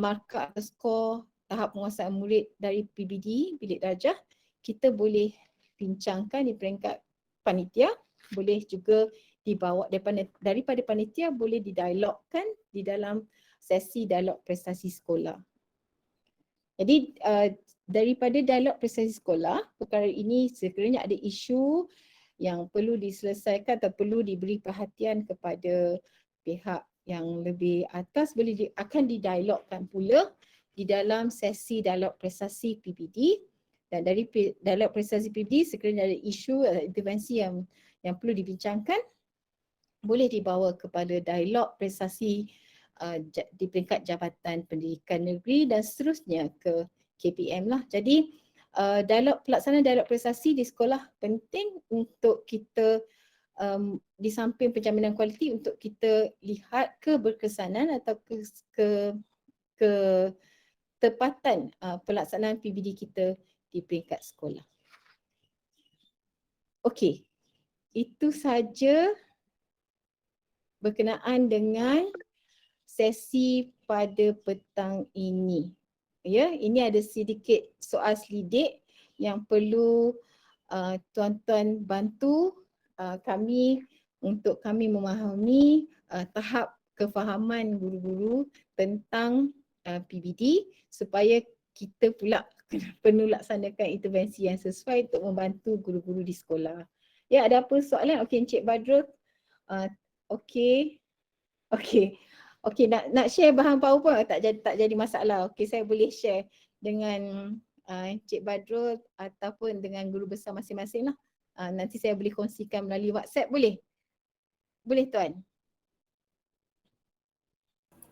markah atau skor tahap penguasaan murid dari PBD, bilik darjah, kita boleh bincangkan di peringkat panitia, boleh juga dibawa daripada panitia, boleh didialogkan di dalam sesi dialog prestasi sekolah. Jadi daripada dialog prestasi sekolah, perkara ini sekiranya ada isu yang perlu diselesaikan atau perlu diberi perhatian kepada pihak yang lebih atas, akan didialogkan pula di dalam sesi dialog prestasi PBD. Dan dari dialog prestasi PBD, sekiranya ada isu atau intervensi yang perlu dibincangkan, boleh dibawa kepada dialog prestasi di peringkat Jabatan Pendidikan Negeri dan seterusnya ke KPM lah. Jadi pelaksanaan dialog prestasi di sekolah penting untuk kita di samping penjaminan kualiti, untuk kita lihat keberkesanan atau ketepatan pelaksanaan PBD kita di peringkat sekolah. Okey, itu saja berkenaan dengan sesi pada petang ini. Ya, ini ada sedikit soal selidik yang perlu tuan-tuan bantu kami untuk kami memahami tahap kefahaman guru-guru tentang PBD supaya kita pula perlu laksanakan intervensi yang sesuai untuk membantu guru-guru di sekolah. Ya, ada apa soalan? Okey, Encik Badrul. Okey. Nak share bahan PowerPoint tak jadi masalah. Okey, saya boleh share dengan Encik Badrul ataupun dengan guru besar masing-masing lah. Nanti saya boleh kongsikan melalui WhatsApp, boleh? Boleh tuan?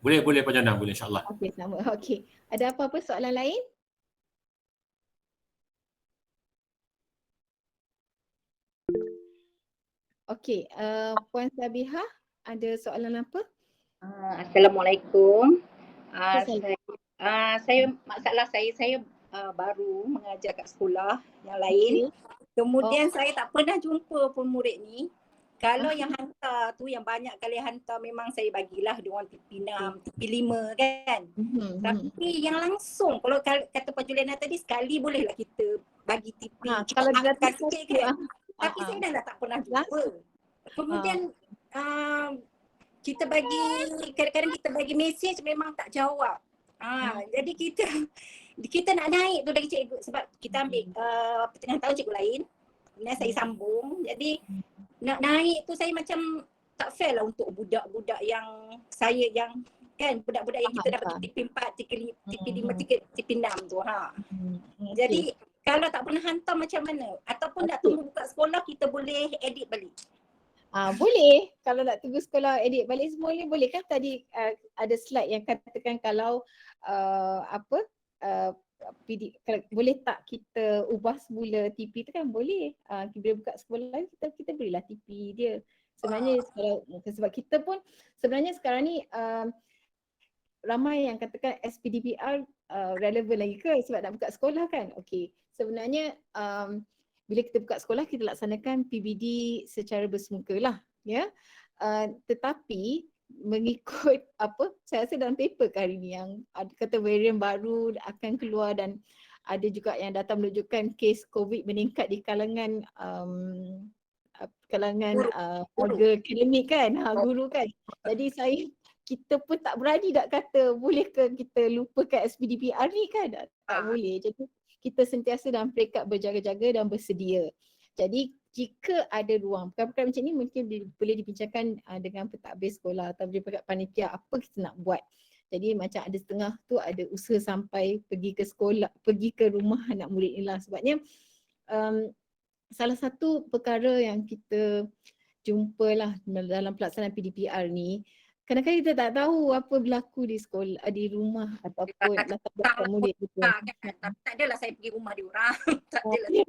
Boleh Pak Jana, boleh insyaAllah. Okey, sama. Okey. Ada apa-apa soalan lain? Okey, Puan Sabiha, ada soalan apa? Assalamualaikum. Assalamualaikum. Saya baru mengajar kat sekolah yang lain. Kemudian saya tak pernah jumpa pun murid ni. Kalau yang hantar tu, yang banyak kali hantar, memang saya bagilah diorang TP6, TP5 kan. Tapi yang langsung, kalau kata Pak Juliana tadi, sekali bolehlah kita bagi TP. Kalau gratis sikit kan. Tapi saya dah tak pernah jumpa. Kemudian kita bagi, kadang-kadang kita bagi mesej memang tak jawab. Jadi kita nak naik tu dari cikgu, sebab kita ambil tengah tahun cikgu lain. Kemudian saya sambung. Jadi nak naik tu saya macam tak fair lah untuk budak-budak yang kan, budak-budak yang kita dapat TP4, TP5, TP6 tu. Jadi kalau tak pernah hantar macam mana? Ataupun nak tunggu buka sekolah kita boleh edit balik? Boleh. Kalau nak tunggu sekolah edit balik semua boleh kan. Tadi ada slide yang katakan kalau boleh tak kita ubah semula TP tu kan, boleh. Bila buka sekolah kita berilah TP dia. Sebenarnya sebab kita pun sebenarnya sekarang ni ramai yang katakan SPDPR relevan lagi ke sebab nak buka sekolah kan. Okey. Sebenarnya bila kita buka sekolah kita laksanakan PBD secara bersemuka lah, ya. Tetapi mengikut saya rasa dalam paper hari ni yang ada kata varian baru akan keluar dan ada juga yang datang menunjukkan kes COVID meningkat di kalangan warga akademik kan, guru kan. Jadi kita pun tak berani nak kata boleh ke kita lupakan SPDPR ni kan, tak boleh. Jadi kita sentiasa dalam peringkat berjaga-jaga dan bersedia. Jadi jika ada ruang, perkara-perkara macam ni mungkin boleh dibincangkan dengan pentadbir sekolah atau pejabat panitia apa kita nak buat. Jadi macam ada setengah tu ada usaha sampai pergi ke sekolah, pergi ke rumah anak murid ni lah. Sebabnya salah satu perkara yang kita jumpalah dalam pelaksanaan PDPR ni, kadang-kadang kita tak tahu apa berlaku di sekolah, di rumah ataupun latar belakang murid kita. Tak adalah saya pergi rumah diorang. Tak adalah.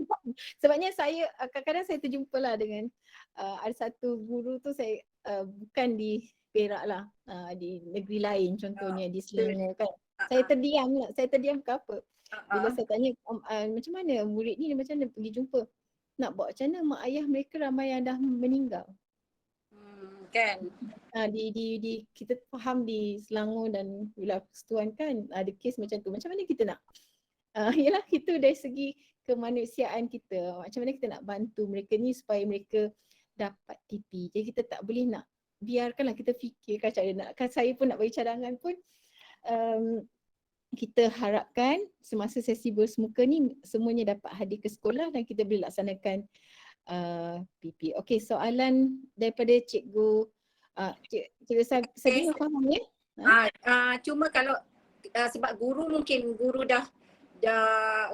Sebabnya saya kadang-kadang saya terjumpalah dengan ada satu guru tu saya bukan di Perak lah, di negeri lain contohnya di Selangor kan. Saya terdiam ke apa. Bila saya tanya macam mana murid ni macam mana pergi jumpa. Nak buat macam mana mak ayah mereka ramai yang dah meninggal. Kan. Kita faham di Selangor dan Wilayah Persekutuan kan ada kes macam tu. Macam mana kita nak yalah kita dari segi kemanusiaan kita, macam mana kita nak bantu mereka ni supaya mereka dapat TP. Jadi kita tak boleh nak biarkanlah, kita fikirkan cara nak, kan saya pun nak bagi cadangan pun kita harapkan semasa sesi bersemuka ni semuanya dapat hadir ke sekolah dan kita boleh laksanakan PP. Okey, soalan daripada cikgu Cikgu Sabiha faham ya? Cuma kalau sebab guru mungkin guru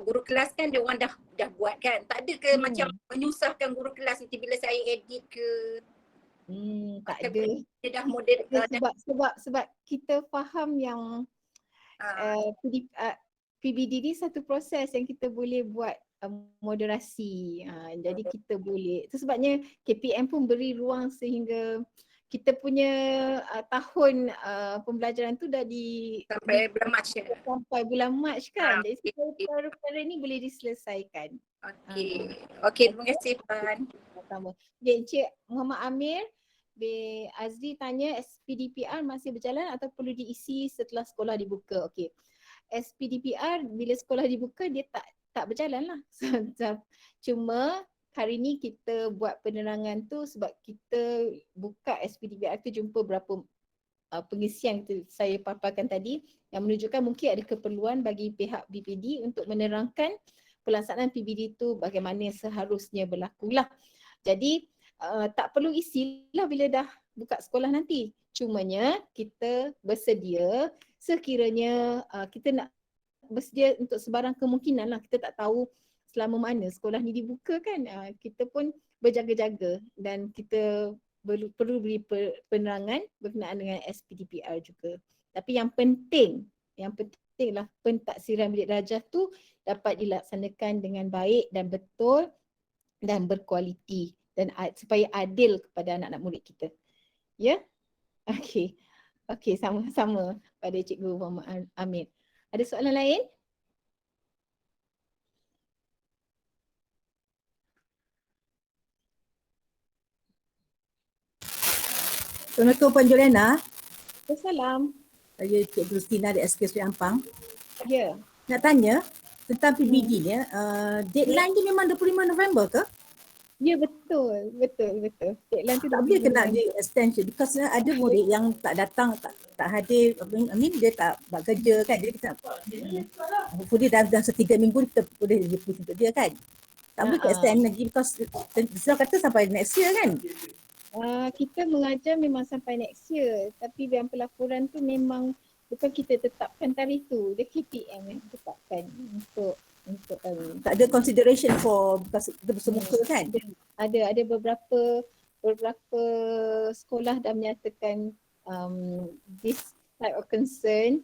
guru kelas kan dia orang dah buat kan. Tak ada ke macam menyusahkan guru kelas nanti bila saya edit ke. Tak ada. Dia dah model Sebab kita faham yang PBD ni satu proses yang kita boleh buat moderasi. Jadi kita boleh. Itu sebabnya KPM pun beri ruang sehingga kita punya tahun pembelajaran tu dah sampai bulan Mac sampai bulan Mac kan. Jadi perkara ni boleh diselesaikan. Okey, terima kasih Puan. Sama. Okay, Encik Muhammad Amir bin Azri tanya SPDPR masih berjalan atau perlu diisi setelah sekolah dibuka? Okey. SPDPR bila sekolah dibuka dia tak berjalan lah. Cuma hari ni kita buat penerangan tu sebab kita buka SPDPR tu jumpa berapa pengisian saya paparkan tadi yang menunjukkan mungkin ada keperluan bagi pihak BPD untuk menerangkan pelaksanaan PBD tu bagaimana seharusnya berlaku lah. Jadi tak perlu isilah bila dah buka sekolah nanti. Cumanya kita bersedia sekiranya kita nak bersedia untuk sebarang kemungkinan lah. Kita tak tahu selama mana sekolah ni dibuka kan. Kita pun berjaga-jaga dan kita perlu beri penerangan berkenaan dengan SPDPR juga. Tapi yang penting lah pentaksiran bilik darjah tu dapat dilaksanakan dengan baik dan betul dan berkualiti dan supaya adil kepada anak-anak murid kita. Ya? Okey. Okey, sama-sama pada Cikgu Muhammad Amir. Ada soalan lain? Assalamualaikum Puan Juliana. Assalamualaikum. Saya Cikgu Rustina dari SK Seri Ampang. Ya. Nak tanya tentang PBD ni, deadline dia memang 25 November ke? Ya, betul. Deadline tu tak boleh kena dia extension because ada murid yang tak datang, tak hadir, dia tak buat kerja kan. Jadi kita hopefully dah 3 minggu kita boleh report untuk dia kan. Tak boleh extend lagi because saya kata sampai next year kan. Kita mengajar memang sampai next year, tapi yang pelaporan tu memang bukan kita tetapkan tarikh tu, dia KPM yang tetapkan untuk tak ada consideration for because kita bersemuka kan. Ada beberapa sekolah dah menyatakan this type of concern,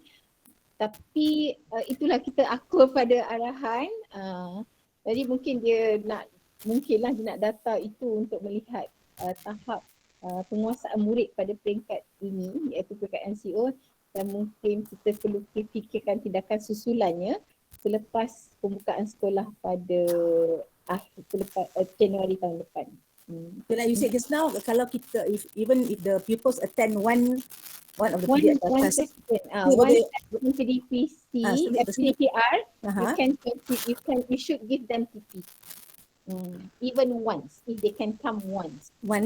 tapi itulah kita akur pada arahan. Jadi mungkinlah dia nak data itu untuk melihat tahap penguasaan murid pada peringkat ini iaitu peringkat MCO, dan mungkin kita perlu fikirkan tindakan susulannya selepas pembukaan sekolah pada selepas Januari tahun depan. So like you said just now, kalau kita even if the pupils attend one of the classes, one PDPC, PDPR, you should give them TP. Even once, if they can come once. One.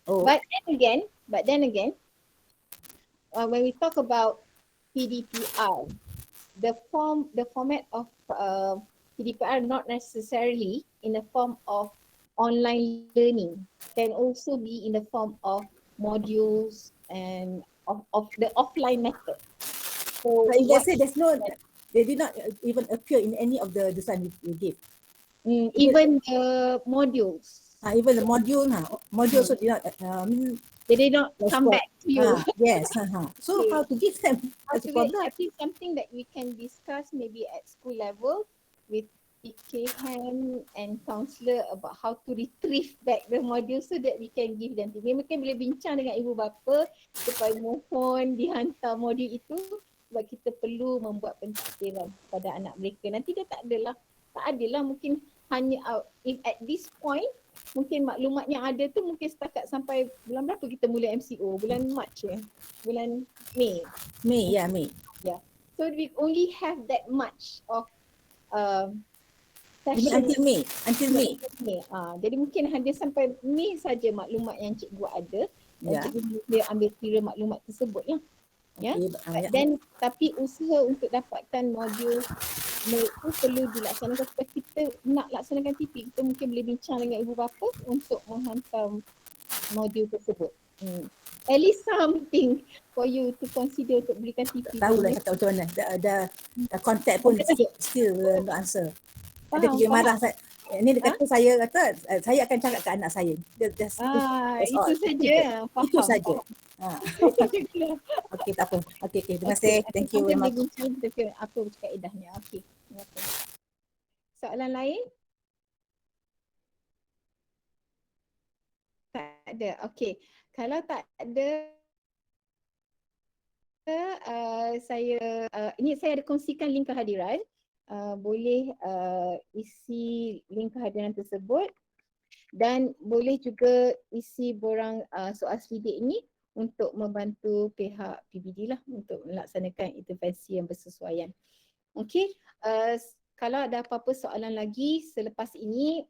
Oh. But then again, when we talk about PDPR, the format of PDPR not necessarily in the form of online learning, can also be in the form of modules and of the offline method. So let's say they did not even appear in any of the design you gave. Even the modules. Even the modules so they did not come back to you. Yes. So how to give them? I think something that we can discuss maybe at school level with PKM and counsellor about how to retrieve back the module so that we can give them. Mungkin boleh bincang dengan ibu bapa supaya mohon dihantar modul itu sebab kita perlu membuat pentaksiran pada anak mereka. Nanti dia tak adalah mungkin hanya if at this point mungkin maklumat yang ada tu mungkin setakat sampai bulan berapa kita mula MCO? Bulan Mac bulan Mei. Mei. Yeah. So we only have that much of session until Mei. Jadi mungkin hanya sampai Mei saja maklumat yang cikgu ada. Dan cikgu dia ambil kira maklumat tersebut lah. Dan tapi usaha untuk dapatkan modul itu perlu dilaksanakan sebab kita nak laksanakan TP, kita mungkin boleh bincang dengan ibu bapa untuk menghantar modul tersebut. at least something for you to consider untuk belikan TV. Tahu lah cakap macam mana. Dah contact pun still no answer. Ada kerja marah saya. Ini dia kata saya akan cakap ke anak saya. That's itu all. saja. Faham. Itu saja. Okey, tak apa. Okey, terima kasih. Thank you very much. Apa kaedahnya. Okey. Soalan lain? Tak ada. Okey. Kalau tak ada, ini saya ada kongsikan link kehadiran. Boleh isi link kehadiran tersebut dan boleh juga isi borang soal selidik ini untuk membantu pihak PBD lah untuk melaksanakan intervensi yang bersesuaian. Okey, kalau ada apa-apa soalan lagi selepas ini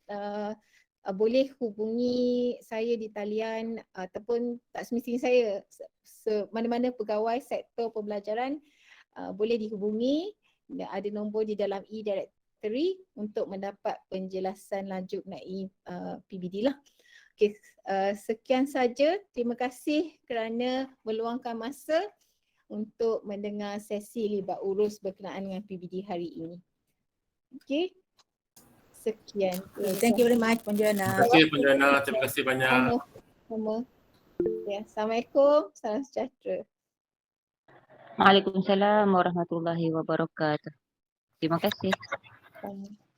boleh hubungi saya di talian ataupun tak semestinya saya, mana-mana pegawai sektor pembelajaran boleh dihubungi. Ada nombor di dalam e-directory untuk mendapat penjelasan lanjut mengenai PBD lah. Okay, sekian saja. Terima kasih kerana meluangkan masa untuk mendengar sesi libat urus berkenaan dengan PBD hari ini. Okay, sekian. Thank you very much Puan Juliana. Terima kasih Puan Juliana. Terima kasih banyak. Sama. Ya, Assalamualaikum. Salam sejahtera. Waalaikumsalam warahmatullahi wabarakatuh. Terima kasih. Sama.